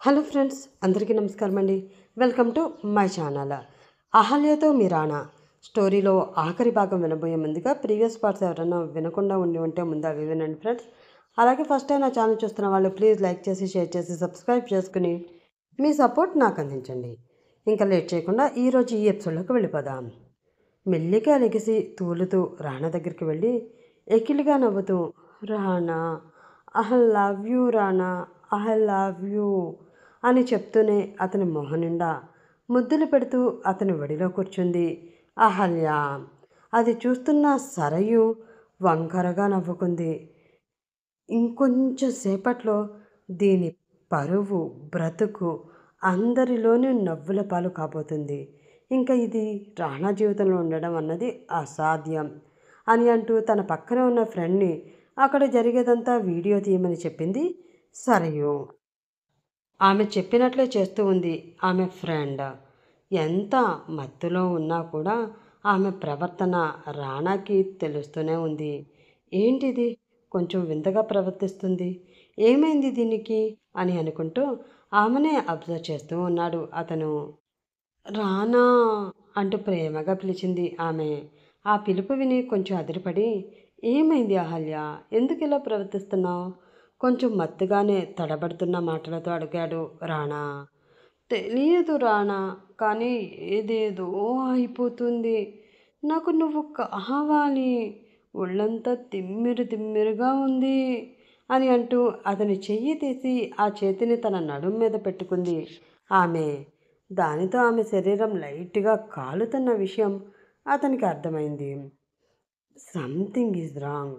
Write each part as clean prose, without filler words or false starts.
Hello friends, అందరికీ నమస్కారం అండి. Welcome to my channel. అహల్యతో మీరానా స్టోరీలో ఆఖరి భాగం వినబోయే ముందుగా ప్రీవియస్ పార్ట్స్ ఎవరైనా వినకుండా ఉంటే ముందు అవి వినండి ఫ్రెండ్స్. అలాగే ఫస్ట్ టైం నా ఛానల్ చూస్తున్న వాళ్ళు ప్లీజ్ లైక్ చేసి, షేర్ చేసి, సబ్స్క్రైబ్ చేసుకుని మీ సపోర్ట్ నాకు అందించండి. ఇంకా లేట్ చేయకుండా ఈరోజు ఈ ఎపిసోడ్లోకి వెళ్ళిపోదాం. మెల్లిగా లెగిసి తూలుతూ రానా దగ్గరికి వెళ్ళి ఎకిలిగా నవ్వుతూ, రానా I love you, Rana I love you అని చెప్తూనే అతని మొహం నిండా ముద్దులు పెడుతూ అతని ఒడిలో కూర్చుంది అహల్య. అది చూస్తున్న సరయు వంకరగా నవ్వుకుంది. ఇంకొంచెం సేపట్లో దీని పరువు, బ్రతుకు అందరిలోనూ నవ్వుల పాలు కాబోతుంది. ఇంకా ఇది రాణా జీవితంలో ఉండడం అన్నది అసాధ్యం అని అంటూ తన పక్కన ఉన్న ఫ్రెండ్ని అక్కడ జరిగేదంతా వీడియో తీయమని చెప్పింది సరయు. ఆమె చెప్పినట్లే చేస్తూ ఉంది ఆమె ఫ్రెండ్. ఎంత మత్తులో ఉన్నా కూడా ఆమె ప్రవర్తన రానాకి తెలుస్తూనే ఉంది. ఏంటిది, కొంచెం వింతగా ప్రవర్తిస్తుంది, ఏమైంది దీనికి అని అనుకుంటూ ఆమెనే అబ్జర్వ్ చేస్తూ ఉన్నాడు అతను. రానా అంటూ ప్రేమగా పిలిచింది ఆమె. ఆ పిలుపు విని కొంచెం అదిరిపడి, ఏమైంది అహల్య, ఎందుకు ఇలా ప్రవర్తిస్తున్నావు, కొంచెం మత్తుగానే తడబడుతున్న మాటలతో అడిగాడు రానా. తెలియదు రానా, కానీ ఏదేదో అయిపోతుంది, నాకు నువ్వు కావాలి, ఒళ్ళంతా తిమ్మిరి తిమ్మిరిగా ఉంది అని అంటూ అతని చెయ్యి తీసి ఆ చేతిని తన నడుం మీద పెట్టుకుంది ఆమె. దానితో ఆమె శరీరం లైట్గా కాలుతున్న విషయం అతనికి అర్థమైంది. సంథింగ్ ఈజ్ రాంగ్,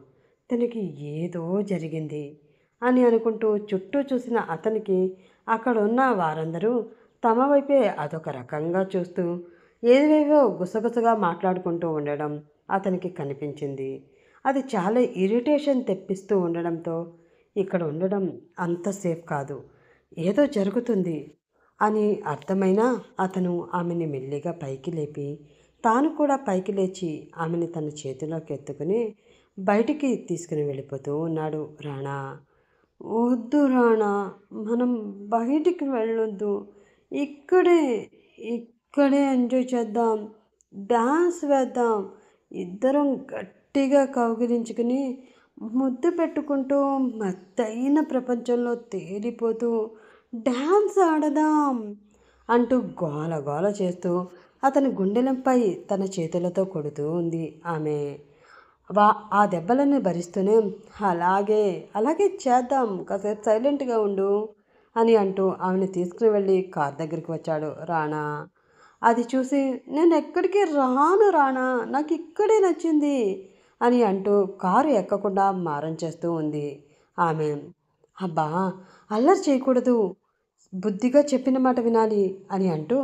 తనకి ఏదో జరిగింది అని అనుకుంటూ చుట్టూ చూసిన అతనికి అక్కడ ఉన్న వారందరూ తమ వైపే అదొక రకంగా చూస్తూ ఏవేవో గుసగుసగా మాట్లాడుకుంటూ ఉండడం అతనికి కనిపించింది. అది చాలా ఇరిటేషన్ తెప్పిస్తూ ఉండడంతో ఇక్కడ ఉండడం అంత సేఫ్ కాదు, ఏదో జరుగుతుంది అని అర్థమైనా అతను ఆమెని మెల్లిగా పైకి లేపి తాను కూడా పైకి లేచి ఆమెని తన చేతిలోకి ఎత్తుకుని బయటికి తీసుకుని వెళ్ళిపోతూ ఉన్నాడు రాణా. వద్దు రాణా, మనం బయటికి వెళ్ళొద్దు, ఇక్కడే ఇక్కడే ఎంజాయ్ చేద్దాం, డ్యాన్స్ వేద్దాం, ఇద్దరం గట్టిగా కౌగిలించుకుని ముద్దు పెట్టుకుంటూ మత్తైన ప్రపంచంలో తేలిపోతూ డ్యాన్స్ ఆడదాం అంటూ గోల గోల చేస్తూ అతని గుండెలంపై తన చేతులతో కొడుతూ ఉంది ఆమె. ఆ దెబ్బలను భరిస్తూనే అలాగే అలాగే చేద్దాం, కాసేపు సైలెంట్గా ఉండు అని అంటూ ఆమెను తీసుకుని వెళ్ళి కార్ దగ్గరికి వచ్చాడు రాణా. అది చూసి నేను ఎక్కడికి రాను రాణా, నాకు ఇక్కడే నచ్చింది అని అంటూ కారు ఎక్కకుండా మారం చేస్తూ ఉంది ఆమె. అబ్బా, అల్లరి చేయకూడదు, బుద్ధిగా చెప్పిన మాట వినాలి అని అంటూ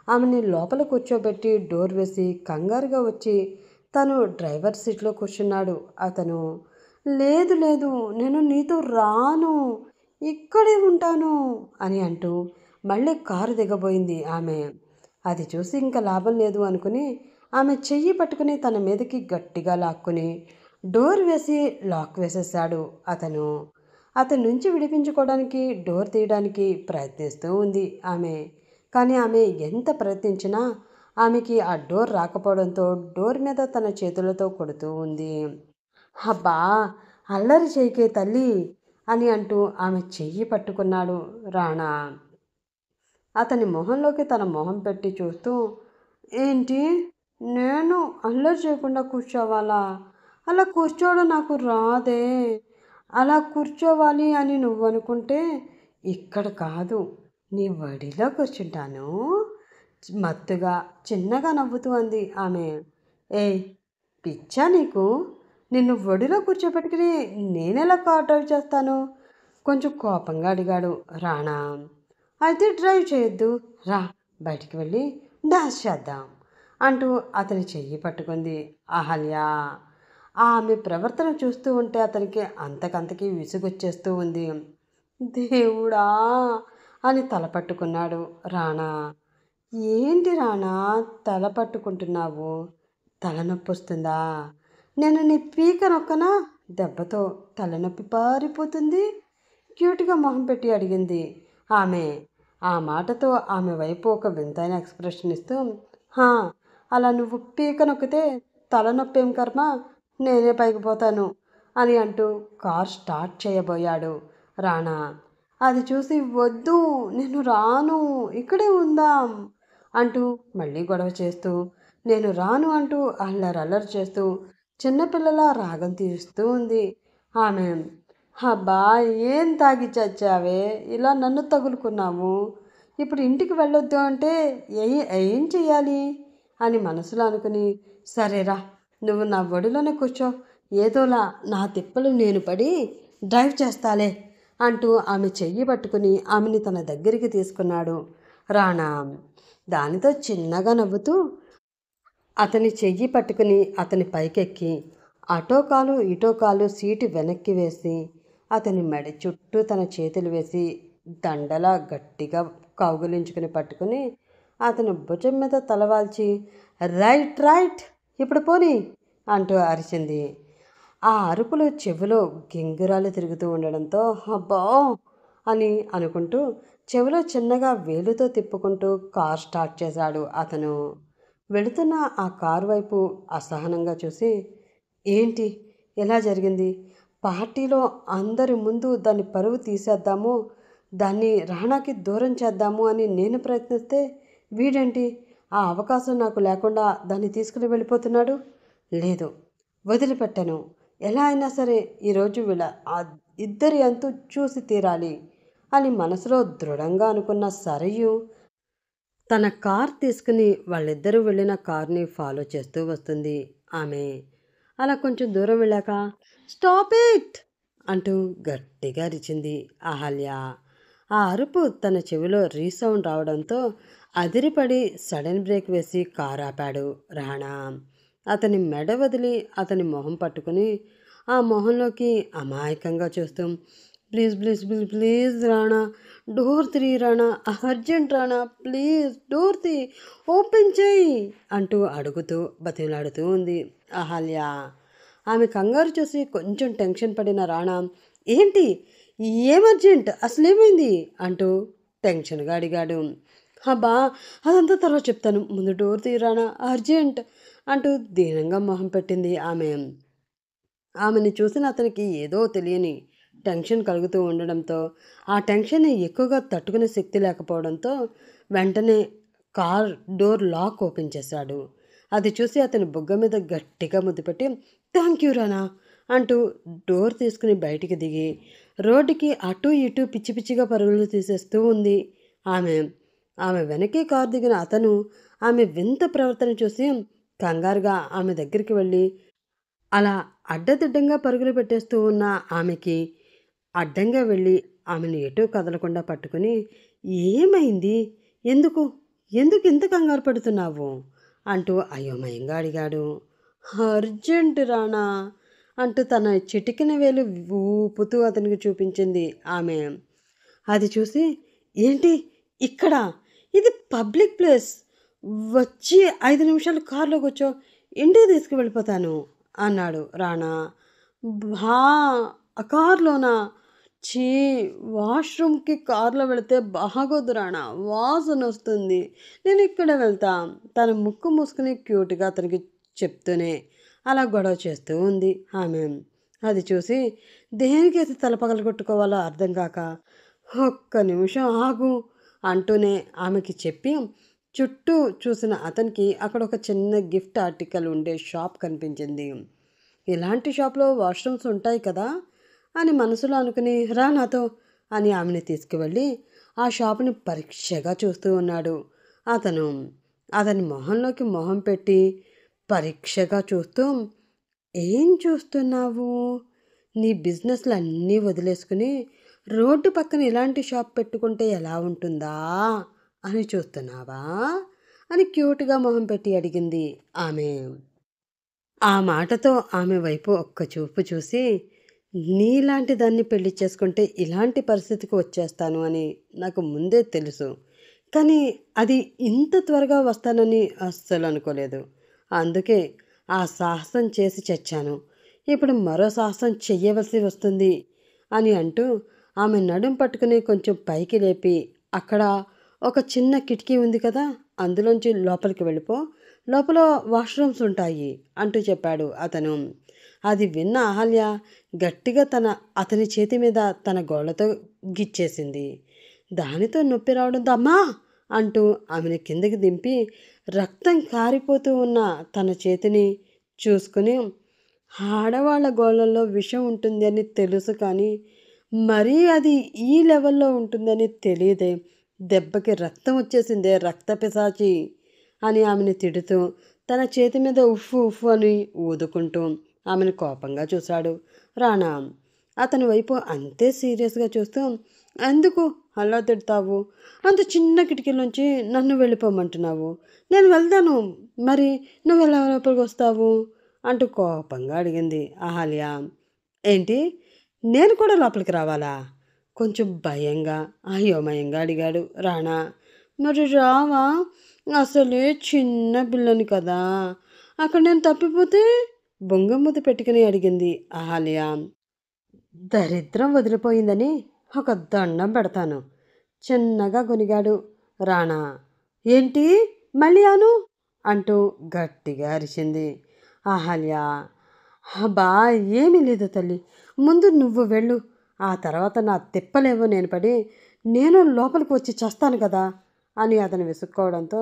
ఆమెని లోపల కూర్చోబెట్టి డోర్ వేసి కంగారుగా వచ్చి తను డ్రైవర్ సీట్లో కూర్చున్నాడు అతను. లేదు లేదు, నేను నీతో రాను, ఇక్కడే ఉంటాను అని అంటూ మళ్ళీ కారు దిగబోయింది ఆమె. అది చూసి ఇంకా లాభం లేదు అనుకుని ఆమె చెయ్యి పట్టుకుని తన మీదకి గట్టిగా లాక్కుని డోర్ వేసి లాక్ వేసేసాడు అతను. అతని నుంచి విడిపించుకోవడానికి డోర్ తీయడానికి ప్రయత్నిస్తూ ఉంది ఆమె. కానీ ఆమె ఎంత ప్రయత్నించినా ఆమెకి ఆ డోర్ రాకపోవడంతో డోర్ మీద తన చేతులతో కొడుతూ ఉంది. అబ్బా, అల్లరి చేయకే తల్లి అని అంటూ ఆమె చెయ్యి పట్టుకున్నాడు రాణా. అతని మొహంలోకి తన మొహం పెట్టి చూస్తూ, ఏంటి, నేను అల్లరి చేయకుండా కూర్చోవాలా, అలా కూర్చోవడం నాకు రాదే, అలా కూర్చోవాలి అని నువ్వు అనుకుంటే ఇక్కడ కాదు, నీ వడిలో కూర్చుంటాను మత్తుగా చిన్నగా నవ్వుతూ అంది ఆమె. ఏయ్ పిచ్చా నీకు, నిన్ను ఒడిలో కూర్చోబెట్టుకుని నేనెలా కార్ డ్రైవ్ చేస్తాను, కొంచెం కోపంగా అడిగాడు రాణా. అయితే డ్రైవ్ చేయొద్దు, రా బయటికి వెళ్ళి డాన్స్ చేద్దాం అంటూ అతని చెయ్యి పట్టుకుంది అహల్య. ఆమె ప్రవర్తన చూస్తూ ఉంటే అతనికి అంతకంతకీ విసుగొచ్చేస్తూ ఉంది. దేవుడా అని తల పట్టుకున్నాడు రాణా. ఏంటి రాణా తల పట్టుకుంటున్నావు, తలనొప్పి వస్తుందా, నేను నీ పీక నొక్కనా, దెబ్బతో తలనొప్పి పారిపోతుంది క్యూట్గా మొహం పెట్టి అడిగింది ఆమె. ఆ మాటతో ఆమె వైపు ఒక వింతైన ఎక్స్ప్రెషన్ ఇస్తూ, హా, అలా నువ్వు పీక నొక్కితే తలనొప్పేం కర్మ, నేనే పైకి పోతాను అని అంటూ కార్ స్టార్ట్ చేయబోయాడు రాణా. అది చూసి, వద్దు, నేను రాను, ఇక్కడే ఉందాం అంటూ మళ్ళీ గొడవ చేస్తూ, నేను రాను అంటూ అల్లరల్లరి చేస్తూ చిన్నపిల్లల రాగం తీస్తూ ఉంది ఆమె. అబ్బా, ఏం తాగి చచ్చావే, ఇలా నన్ను తగులుకున్నావు, ఇప్పుడు ఇంటికి వెళ్ళొద్దు అంటే ఏం చెయ్యాలి అని మనసులో అనుకుని, సరేరా, నువ్వు నా ఒడిలోనే కూర్చో, ఏదోలా నా తిప్పలు నేను పడి డ్రైవ్ చేస్తాలే అంటూ ఆమె చెయ్యి పట్టుకుని ఆమెని తన దగ్గరికి తీసుకున్నాడు రాణా. దానితో చిన్నగా నవ్వుతూ అతని చెయ్యి పట్టుకుని అతని పైకెక్కి అటో కాలు ఇటో కాలు సీటు వెనక్కి వేసి అతని మెడ చుట్టూ తన చేతులు వేసి దండలా గట్టిగా కౌగిలించుకుని పట్టుకుని అతని భుజం మీద తలవాల్చి, రైట్ రైట్, ఇప్పుడు పోనీ అంటూ అరిచింది. ఆ అరుపులు చెవిలో గింగిరాలు తిరుగుతూ ఉండడంతో అబ్బా అని అనుకుంటూ చెవిలో చిన్నగా వేలుతో తిప్పుకుంటూ కార్ స్టార్ట్ చేశాడు అతను. వెళుతున్న ఆ కారు వైపు అసహనంగా చూసి, ఏంటి ఎలా జరిగింది, పార్టీలో అందరి ముందు దాని పరువు తీసేద్దాము, దాన్ని రాణాకి దూరం చేద్దాము అని నేను ప్రయత్నిస్తే వీడేంటి ఆ అవకాశం నాకు లేకుండా దాన్ని తీసుకుని వెళ్ళిపోతున్నాడు. లేదు, వదిలిపెట్టను, ఎలా అయినా సరే ఈరోజు వీళ్ళ ఇద్దరి అంతు చూసి తీరాలి అని మనసులో దృఢంగా అనుకున్న సరయు తన కార్ తీసుకుని వాళ్ళిద్దరూ వెళ్ళిన కార్ని ఫాలో చేస్తూ వస్తుంది ఆమె. అలా కొంచెం దూరం వెళ్ళాక, స్టాప్ ఇట్ అంటూ గట్టిగా అరిచింది అహల్య. ఆ అరుపు తన చెవిలో రీసౌండ్ రావడంతో అదిరిపడి సడన్ బ్రేక్ వేసి కారు ఆపాడు రాణా. అతని మెడ వదిలి అతని మొహం పట్టుకుని ఆ మొహంలోకి అమాయకంగా చూస్తూ, please please please please Rana, door తీ Rana, urgent Rana, please door తీ, ఓపెన్ చేయి అంటూ అడుగుతూ బతిలాడుతూ ఉంది అహల్య. ఆమె కంగారు చూసి కొంచెం టెన్షన్ పడిన రాణా, ఏంటి, ఏం అర్జెంట్, అసలేమైంది అంటూ టెన్షన్గా అడిగాడు. అబ్బా, అదంతా తర్వాత చెప్తాను, ముందు డోర్ తీ రాణా, అర్జెంట్ అంటూ దీనంగా మొహం పెట్టింది ఆమె. ఆమెను చూసిన అతనికి ఏదో తెలియని టెన్షన్ కలుగుతూ ఉండడంతో ఆ టెన్షన్ని ఎక్కువగా తట్టుకునే శక్తి లేకపోవడంతో వెంటనే కార్ డోర్ లాక్ ఓపెన్ చేశాడు. అది చూసి అతని బుగ్గ మీద గట్టిగా ముద్దు పెట్టి, థ్యాంక్ యూ రానా అంటూ డోర్ తీసుకుని బయటికి దిగి రోడ్డుకి అటూ ఇటూ పిచ్చి పిచ్చిగా పరుగులు తీసేస్తూ ఉంది ఆమె. ఆమె వెనకే కారు దిగిన అతను ఆమె వింత ప్రవర్తన చూసి కంగారుగా ఆమె దగ్గరికి వెళ్ళి అలా అడ్డదిడ్డంగా పరుగులు పెట్టేస్తూ ఉన్న ఆమెకి అడ్డంగా వెళ్ళి ఆమెను ఎటూ కదలకుండా పట్టుకుని, ఏమైంది, ఎందుకు ఎందుకు ఇంత కంగారు పడుతున్నావు అంటూ అయోమయంగా అడిగాడు. అర్జెంట్ రాణా అంటూ తన చిటికిన వేలు ఊపుతూ అతనికి చూపించింది ఆమె. అది చూసి, ఏంటి ఇక్కడ, ఇది పబ్లిక్ ప్లేస్, వచ్చి 5 నిమిషాలు కారులో కూర్చో, ఇంటికి తీసుకువెళ్ళిపోతాను అన్నాడు రాణా. బా, కారులోనా, చీ, వాష్రూమ్కి కారులో వెళితే బాగోదు రాణా, వాసన వస్తుంది, నేను ఇక్కడే వెళ్తా తన ముక్కు మూసుకుని క్యూట్గా అతనికి చెప్తూనే అలా గొడవ చేస్తూ ఉంది ఆమె. అది చూసి దేనికైతే తల పగలగొట్టుకోవాలో అర్థం కాక, ఒక్క నిమిషం ఆగు అంటూనే ఆమెకి చెప్పి చుట్టూ చూసిన అతనికి అక్కడ ఒక చిన్న గిఫ్ట్ ఆర్టికల్ ఉండే షాప్ కనిపించింది. ఇలాంటి షాప్లో వాష్రూమ్స్ ఉంటాయి కదా అని మనసులో అనుకుని, రా నాతో అని ఆమెను తీసుకువెళ్ళి ఆ షాపుని పరీక్షగా చూస్తూ ఉన్నాడు అతను. అతని మొహంలోకి మొహం పెట్టి పరీక్షగా చూస్తూ, ఏం చూస్తున్నావు, నీ బిజినెస్లు అన్నీ వదిలేసుకుని రోడ్డు పక్కన ఇలాంటి షాప్ పెట్టుకుంటే ఎలా ఉంటుందా అని చూస్తున్నావా అని క్యూట్గా మొహం పెట్టి అడిగింది ఆమె. ఆ మాటతో ఆమె వైపు ఒక్క చూపు చూసి, నీలాంటి దాన్ని పెళ్లి చేసుకుంటే ఇలాంటి పరిస్థితికి వచ్చేస్తాను అని నాకు ముందే తెలుసు, కానీ అది ఇంత త్వరగా వస్తానని అస్సలు అనుకోలేదు, అందుకే ఆ సాహసం చేసి చచ్చాను, ఇప్పుడు మరో సాహసం చెయ్యవలసి వస్తుంది అని అంటూ ఆమె నడుం పట్టుకుని కొంచెం పైకి లేపి అక్కడ ఒక చిన్న కిటికీ ఉంది కదా, అందులోంచి లోపలికి వెళ్ళిపో, లోపల వాష్రూమ్స్ ఉంటాయి అంటూ చెప్పాడు అతను. అది విన్న అహల్య గట్టిగా అతని చేతి మీద తన గోళ్లతో గిచ్చేసింది. దానితో నొప్పి రావడంతో అమ్మా అంటూ ఆమెను కిందకి దింపి రక్తం కారిపోతూ ఉన్న తన చేతిని చూసుకుని, ఆడవాళ్ళ గోళ్ళల్లో విషం ఉంటుంది అని తెలుసు కానీ మరీ అది ఈ లెవెల్లో ఉంటుందని తెలియదే, దెబ్బకి రక్తం వచ్చేసిందే రక్త పిశాచి అని ఆమెను తిడుతూ తన చేతి మీద ఉఫ్ఫు ఉఫ్ఫు అని ఊదుకుంటూ ఆమెను కోపంగా చూశాడు రాణా. అతని వైపు అంతే సీరియస్గా చూస్తూ, ఎందుకు అలా తిడతావు? అంత చిన్న కిటికీలోంచి నన్ను వెళ్ళిపోమంటున్నావు? నేను వెళ్తాను, మరి నువ్వు ఎలా లోపలికి వస్తావు అంటూ కోపంగా అడిగింది అహల్య. ఏంటి, నేను కూడా లోపలికి రావాలా? కొంచెం భయంగా అయోమయంగా అడిగాడు రాణా. మరి రావా? అసలే చిన్న పిల్లని కదా, అక్కడ నేను తప్పిపోతే బొంగమ్మత పెట్టుకుని అడిగింది అహల్య. దరిద్రం వదిలిపోయిందని ఒక దండం పెడతాను చిన్నగా గొనిగాడు రాణా. ఏంటి మళ్ళీ అను అంటూ గట్టిగా అరిచింది అహల్య. బా ఏమీ లేదు తల్లి, ముందు నువ్వు వెళ్ళు, ఆ తర్వాత నా తిప్పలేవో నేను పడి నేను లోపలికి వచ్చి చేస్తాను కదా అని అతను విసుక్కోవడంతో,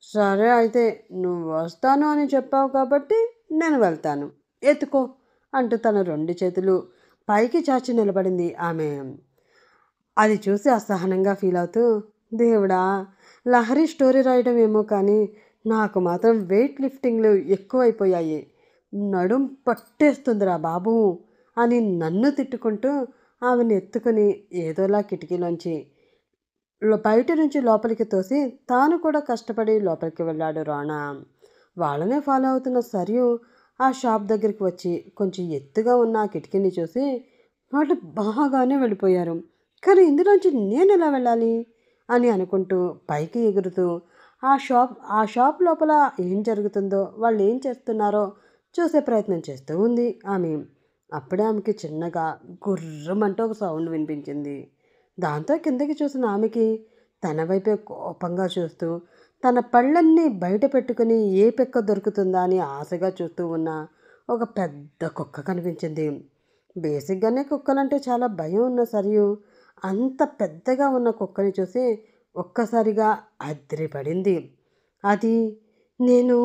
సరే అయితే నువ్వు వస్తాను అని చెప్పావు కాబట్టి నేను వెళ్తాను, ఎత్తుకో అంటూ తన 2 చేతులు పైకి చాచి నిలబడింది ఆమె. అది చూసి అసహనంగా ఫీల్ అవుతూ, దేవుడా, లహరి స్టోరీ రాయడం ఏమో కానీ నాకు మాత్రం వెయిట్ లిఫ్టింగ్లు ఎక్కువైపోయాయి, నడుం పట్టేస్తుందిరా బాబు అని నన్ను తిట్టుకుంటూ ఆమెను ఎత్తుకుని ఏదోలా కిటికీలోంచి బయట నుంచి లోపలికి తోసి తాను కూడా కష్టపడి లోపలికి వెళ్ళాడు రాణా. వాళ్ళనే ఫాలో అవుతున్న సరియు ఆ షాప్ దగ్గరికి వచ్చి కొంచెం ఎత్తుగా ఉన్న ఆ కిటికీని చూసి వాళ్ళు బాగానే వెళ్ళిపోయారు, కానీ ఇందులోంచి నేను ఎలా వెళ్ళాలి అని అనుకుంటూ పైకి ఎగురుతూ ఆ షాప్ లోపల ఏం జరుగుతుందో, వాళ్ళు ఏం చేస్తున్నారో చూసే ప్రయత్నం చేస్తూ ఉంది ఆమె. అప్పుడే ఆమెకి చిన్నగా గుర్రమంటూ ఒక సౌండ్ వినిపించింది. దాంతో కిందకి చూసిన ఆమెకి తన వైపే కోపంగా చూస్తూ తన పళ్ళన్నీ బయట పెట్టుకుని ఏ పెక్క దొరుకుతుందా అని ఆశగా చూస్తూ ఉన్న ఒక పెద్ద కుక్క కనిపించింది. బేసిక్గానే కుక్కలంటే చాలా భయం ఉన్న సరియు అంత పెద్దగా ఉన్న కుక్కని చూసి ఒక్కసారిగా అదిరిపడింది. అది, నేను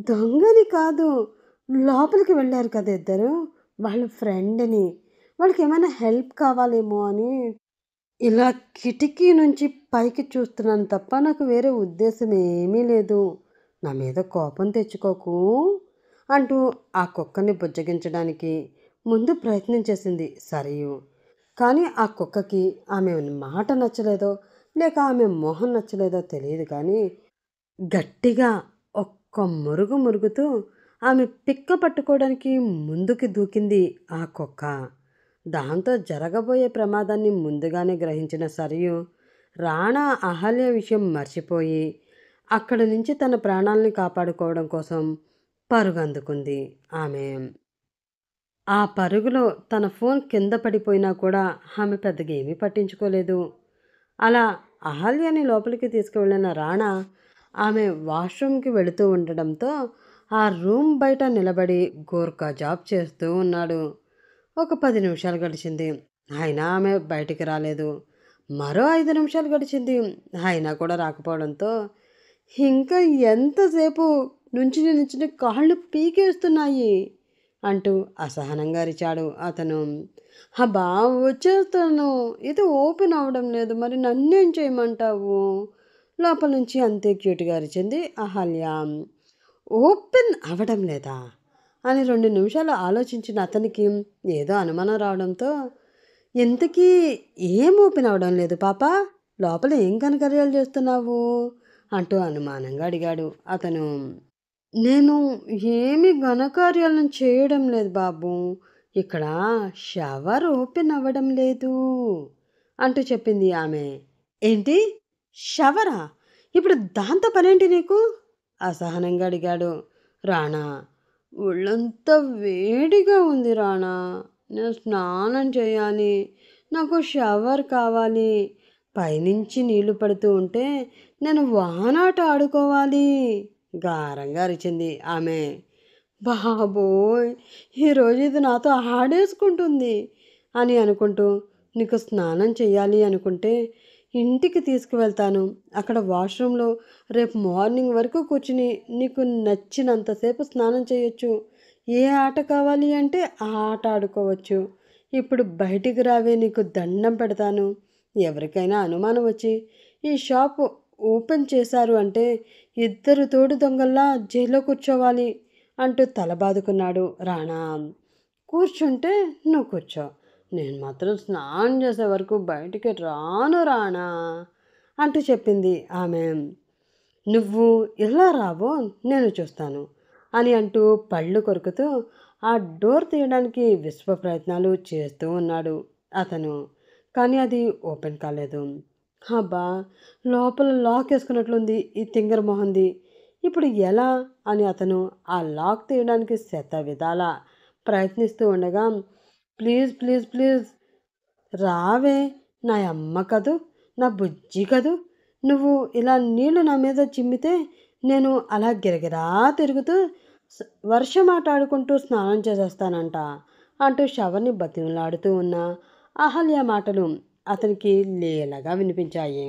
దొంగని కాదు, లోపలికి వెళ్ళారు కదా ఇద్దరు, వాళ్ళ ఫ్రెండ్ని, వాళ్ళకి ఏమైనా హెల్ప్ కావాలేమో అని ఇలా కిటికీ నుంచి పైకి చూస్తున్నాను తప్ప నాకు వేరే ఉద్దేశం ఏమీ లేదు, నా మీద కోపం తెచ్చుకోకు అంటూ ఆ కుక్కని బుజ్జగించడానికి ముందు ప్రయత్నం చేసింది సరియు. కానీ ఆ కుక్కకి ఆమె మాట నచ్చలేదో లేక ఆమె మొహం నచ్చలేదో తెలియదు కానీ గట్టిగా ఒక్క మురుగు మురుగుతూ ఆమె పిక్క పట్టుకోవడానికి ముందుకి దూకింది ఆ కుక్క. దాంతో జరగబోయే ప్రమాదాన్ని ముందుగానే గ్రహించిన సరియు రాణా అహల్య విషయం మర్చిపోయి అక్కడి నుంచి తన ప్రాణాలని కాపాడుకోవడం కోసం పరుగందుకుంది ఆమె. ఆ పరుగులో తన ఫోన్ కింద పడిపోయినా కూడా ఆమె పెద్దగా ఏమీ పట్టించుకోలేదు. అలా అహల్యని లోపలికి తీసుకువెళ్ళిన రాణా ఆమె వాష్రూమ్కి వెళుతూ ఉండడంతో ఆ రూమ్ బయట నిలబడి గోర్ఖా జాబ్ చేస్తూ ఉన్నాడు. ఒక 10 నిమిషాలు గడిచింది, అయినా ఆమె బయటికి రాలేదు. మరో 5 నిమిషాలు గడిచింది, అయినా కూడా రాకపోవడంతో, ఇంకా ఎంతసేపు నుంచుని నుంచుని కాళ్ళు పీకేస్తున్నాయి అంటూ అసహనంగా అరిచాడు అతను. అబ్బా వచ్చేస్తాను, ఇది ఓపెన్ అవ్వడం లేదు, మరి నన్నేం చేయమంటావు లోపల నుంచి అంతే క్యూట్గా అరిచింది అహల్య. ఓపెన్ అవ్వడం లేదా అని 2 నిమిషాలు ఆలోచించిన అతనికి ఏదో అనుమానం రావడంతో, ఇంతకీ ఏం ఓపెన్ అవ్వడం లేదు పాప, లోపల ఏం కనకర్యాలు చేస్తున్నావు అంటూ అనుమానంగా అడిగాడు అతను. నేను ఏమి ఘనకార్యాలను చేయడం లేదు బాబు, ఇక్కడ షవర్ ఓపెన్ అవ్వడం లేదు అంటూ చెప్పింది ఆమె. ఏంటి, షవరా? ఇప్పుడు దాంతో పనేంటి నీకు అసహనంగా అడిగాడు రాణా. ఒళ్ళంతా వేడిగా ఉంది రాణా, నేను స్నానం చేయాలి, నాకు షవర్ కావాలి, పైనుంచి నీళ్లు పడుతూ ఉంటే నేను వానాట ఆడుకోవాలి గారంగా అరిచింది ఆమె. బాబోయ్! ఈరోజు ఇది నాతో ఆడేసుకుంటుంది అని అనుకుంటూ, నీకు స్నానం చెయ్యాలి అనుకుంటే ఇంటికి తీసుకువెళ్తాను. అక్కడ వాష్రూమ్‌లో రేపు మార్నింగ్ వరకు కూర్చుని నీకు నచ్చినంతసేపు స్నానం చేయొచ్చు. ఏ ఆట కావాలి అంటే ఆ ఆట ఆడుకోవచ్చు. ఇప్పుడు బయటికి రావే, నీకు దండం పెడతాను. ఎవరికైనా అనుమానం వచ్చి ఈ షాపు ఓపెన్ చేశారు అంటే ఇద్దరు తోడు దొంగల్లా జైల్లో కూర్చోవాలి అంటూ తల బాదుకున్నాడు రాణా. కూర్చుంటే నువ్వు కూర్చో, నేను మాత్రం స్నానం చేసే వరకు బయటికి రాను రాణా అంటూ చెప్పింది ఆమె. నువ్వు ఎలా రావో నేను చూస్తాను అని అంటూ పళ్ళు కొరుకుతూ ఆ డోర్ తీయడానికి విశ్వ ప్రయత్నాలు చేస్తూ ఉన్నాడు అతను. కానీ అది ఓపెన్ కాలేదు. అబ్బా, లోపల లాక్ వేసుకున్నట్లుంది ఈ తింగర మొహంది. ఇప్పుడు ఎలా అని అతను ఆ లాక్ తీయడానికి శత విధాల ప్రయత్నిస్తూ ఉండగా, ప్లీజ్ ప్లీజ్ ప్లీజ్ రావే, నా అమ్మ కదూ, నా బుజ్జి కదూ, నువ్వు ఇలా నీళ్లు నా మీద చిమ్మితే నేను అలా గిరగిరా తిరుగుతూ వర్షం ఆట ఆడుకుంటూ స్నానం చేసేస్తానంట అంటూ షవర్ని బతిమలాడుతూ ఉన్న అహల్య మాటలు అతనికి లీలగా వినిపించాయి.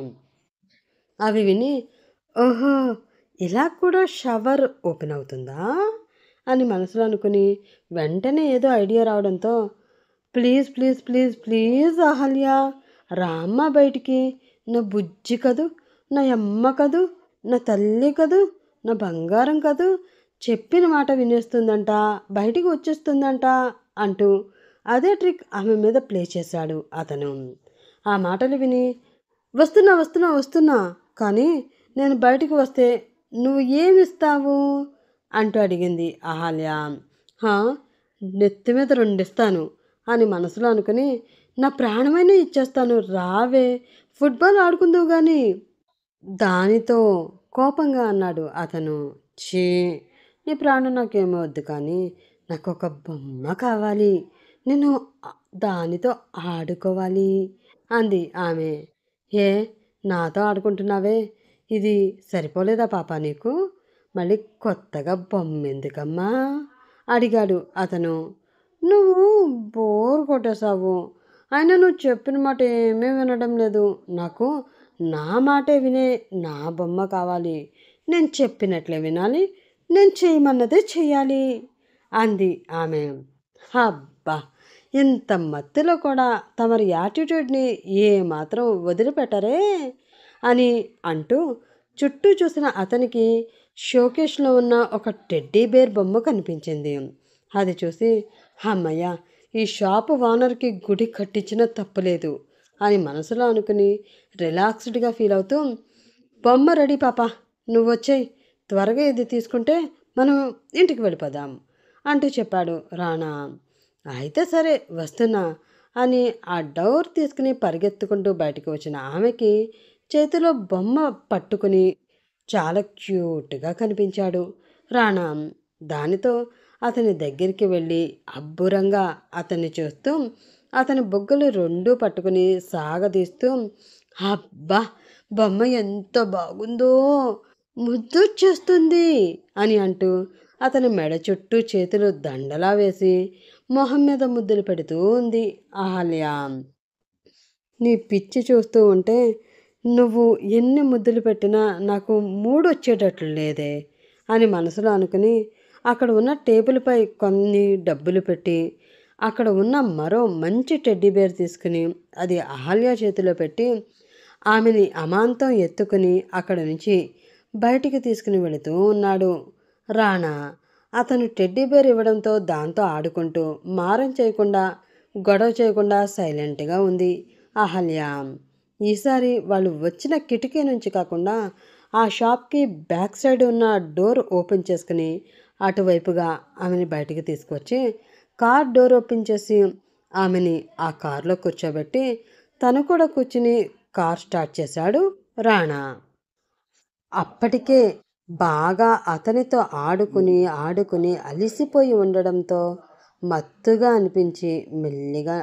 అవి విని, ఓహో, ఇలా కూడా షవర్ ఓపెన్ అవుతుందా అని మనసులో అనుకుని వెంటనే ఏదో ఐడియా రావడంతో, please please please please Ahalya, రామ్మ బయటికి, నా బుజ్జి కదూ, నా అమ్మ కదూ, నా తల్లి కదూ, నా బంగారం కదూ, చెప్పిన మాట వినేస్తుందంట, బయటికి వచ్చేస్తుందంట అంటూ అదే ట్రిక్ ఆమె మీద ప్లే చేశాడు అతను. ఆ మాటలు విని, వస్తున్నా వస్తున్నా వస్తున్నా, కానీ నేను బయటికి వస్తే నువ్వు ఏమిస్తావు అంటూ అడిగింది అహల్య. హా, నెత్తి మీద రెండిస్తాను అని మనసులో అనుకుని, నా ప్రాణమైనా ఇచ్చేస్తాను, రావే, ఫుట్బాల్ ఆడుకుందువు కానీ దానితో కోపంగా అన్నాడు అతను. ఛీ, నీ ప్రాణం నాకేమో వద్దు, కానీ నాకు ఒక బొమ్మ కావాలి, నేను దానితో ఆడుకోవాలి అంది ఆమె. ఏ, నాతో ఆడుకుంటున్నావే, ఇది సరిపోలేదా పాప నీకు? మళ్ళీ కొత్తగా బొమ్మ ఎందుకమ్మా అడిగాడు అతను. నువ్వు బోర్ కొట్టేశావు, అయినా నువ్వు చెప్పిన మాట ఏమీ వినడం లేదు. నాకు నా మాటే వినే నా బొమ్మ కావాలి, నేను చెప్పినట్లే వినాలి, నేను చేయమన్నదే చెయ్యాలి అంది ఆమె. అబ్బా, ఇంత మత్తులో కూడా తమరి యాటిట్యూడ్ని ఏమాత్రం వదిలిపెట్టరే అని అంటూ చుట్టూ చూసిన అతనికి షోకేష్లో ఉన్న ఒక టెడ్డీ బేర్ బొమ్మ కనిపించింది. అది చూసి, అమ్మయ్య, ఈ షాపు ఓనర్కి గుడి కట్టించినా తప్పులేదు అని మనసులో అనుకుని రిలాక్స్డ్గా ఫీల్ అవుతూ, బొమ్మ రెడీ పాప, నువ్వు వచ్చేయి, త్వరగా ఇది తీసుకుంటే మనం ఇంటికి వెళ్ళిపోదాం అంటూ చెప్పాడు రాణా. అయితే సరే, వస్తున్నా అని ఆ డోర్ తీసుకుని పరిగెత్తుకుంటూ బయటకు వచ్చిన ఆమెకి చేతిలో బొమ్మ పట్టుకుని చాలా క్యూట్గా కనిపించాడు రాణా. దానితో అతని దగ్గరికి వెళ్ళి అబ్బురంగా అతన్ని చూస్తూ అతని బొగ్గలు రెండూ పట్టుకుని సాగదీస్తూ, అబ్బా, బొమ్మ ఎంత బాగుందో, ముద్దొచ్చేస్తుంది అని అంటూ అతని మెడ చుట్టూ చేతులు దండలా వేసి మొహం మీద ముద్దులు పెడుతూ ఉంది అహల్య. నీ పిచ్చి చూస్తూ ఉంటే నువ్వు ఎన్ని ముద్దులు పెట్టినా నాకు మూడొచ్చేటట్లు లేదే అని మనసులో అనుకుని అక్కడ ఉన్న టేబుల్పై కొన్ని డబ్బులు పెట్టి అక్కడ ఉన్న మరో మంచి టెడ్డీ బేర్ తీసుకుని అది అహల్య చేతిలో పెట్టి ఆమెని అమాంతం ఎత్తుకుని అక్కడి నుంచి బయటికి తీసుకుని వెళుతూ ఉన్నాడు రాణా. అతను టెడ్డీ బేర్ ఇవ్వడంతో దాంతో ఆడుకుంటూ మారం చేయకుండా గొడవ చేయకుండా సైలెంట్గా ఉంది అహల్య. ఈసారి వాళ్ళు వచ్చిన కిటికీ నుంచి కాకుండా ఆ షాప్కి బ్యాక్ సైడ్ ఉన్న డోర్ ఓపెన్ చేసుకుని అటువైపుగా ఆమెని బయటికి తీసుకొచ్చి కార్ డోర్ ఓపెన్ చేసి ఆమెని ఆ కారులో కూర్చోబెట్టి తను కూడా కూర్చుని కార్ స్టార్ట్ చేశాడు రాణా. అప్పటికే బాగా అతనితో ఆడుకుని ఆడుకుని అలిసిపోయి ఉండడంతో మత్తుగా అనిపించి మెల్లిగా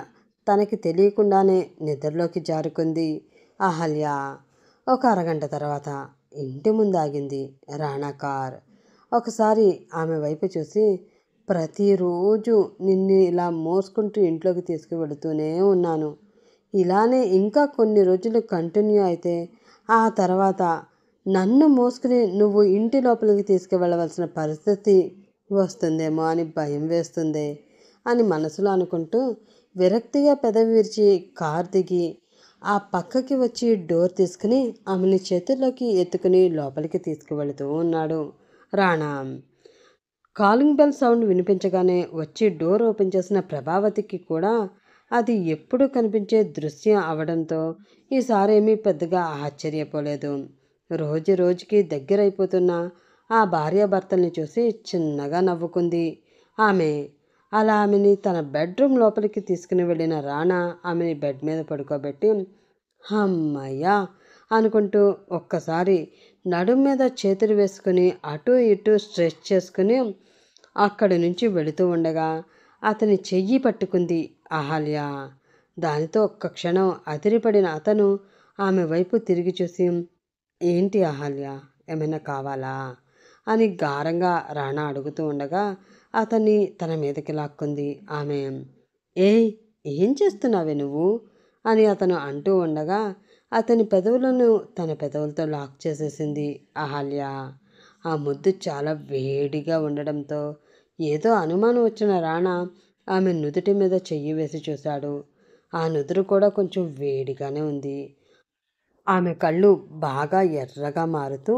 తనకి తెలియకుండానే నిద్రలోకి జారుకుంది అహల్య ఒక అరగంట తర్వాత ఇంటి ముందు ఆగింది రాణా కార్. ఒకసారి ఆమె వైపు చూసి, ప్రతిరోజు నిన్ను ఇలా మోసుకుంటూ ఇంట్లోకి తీసుకువెళుతూనే ఉన్నాను. ఇలానే ఇంకా కొన్ని రోజులు కంటిన్యూ అయితే ఆ తర్వాత నన్ను మోసుకుని నువ్వు ఇంటి లోపలికి తీసుకువెళ్ళవలసిన పరిస్థితి వస్తుందేమో అని భయం వేస్తుంది అని మనసులో అనుకుంటూ విరక్తిగా పెదవి విరిచి కార్ దిగి ఆ పక్కకి వచ్చి డోర్ తీసుకుని ఆమెని చేతుల్లోకి ఎత్తుకుని లోపలికి తీసుకువెళుతూ ఉన్నాడు రాణా. కాలింగ్ బెల్ సౌండ్ వినిపించగానే వచ్చి డోర్ ఓపెన్ చేసిన ప్రభావతికి కూడా అది ఎప్పుడూ కనిపించే దృశ్యం అవడంతో ఈసారి ఏమీ పెద్దగా ఆశ్చర్యపోలేదు. రోజు రోజుకి దగ్గరైపోతున్న ఆ భార్యాభర్తల్ని చూసి చిన్నగా నవ్వుకుంది ఆమె. అలా ఆమెని తన బెడ్రూమ్ లోపలికి తీసుకుని వెళ్ళిన రాణా ఆమెని బెడ్ మీద పడుకోబెట్టి హమ్మయ్యా అనుకుంటూ ఒక్కసారి నడుం మీద చేతులు వేసుకుని అటు ఇటు స్ట్రెచ్ చేసుకుని అక్కడి నుంచి వెళుతూ ఉండగా అతని చెయ్యి పట్టుకుంది అహల్య. దానితో ఒక్క క్షణం అదిరిపడిన అతను ఆమె వైపు తిరిగి చూసి, ఏంటి అహల్య, ఏమైనా కావాలా అని గారంగా రాణా అడుగుతూ ఉండగా అతన్ని తన మీదకి లాక్కుంది ఆమె. ఏయ్, ఏం చేస్తున్నావే నువ్వు అని అతను అంటూ ఉండగా అతని పెదవులను తన పెదవులతో లాక్ చేసేసింది అహల్య. ఆ ముద్దు చాలా వేడిగా ఉండడంతో ఏదో అనుమానం వచ్చిన రాణా ఆమె నుదుటి మీద చెయ్యి వేసి చూశాడు. ఆ నుదురు కూడా కొంచెం వేడిగానే ఉంది. ఆమె కళ్ళు బాగా ఎర్రగా మారుతూ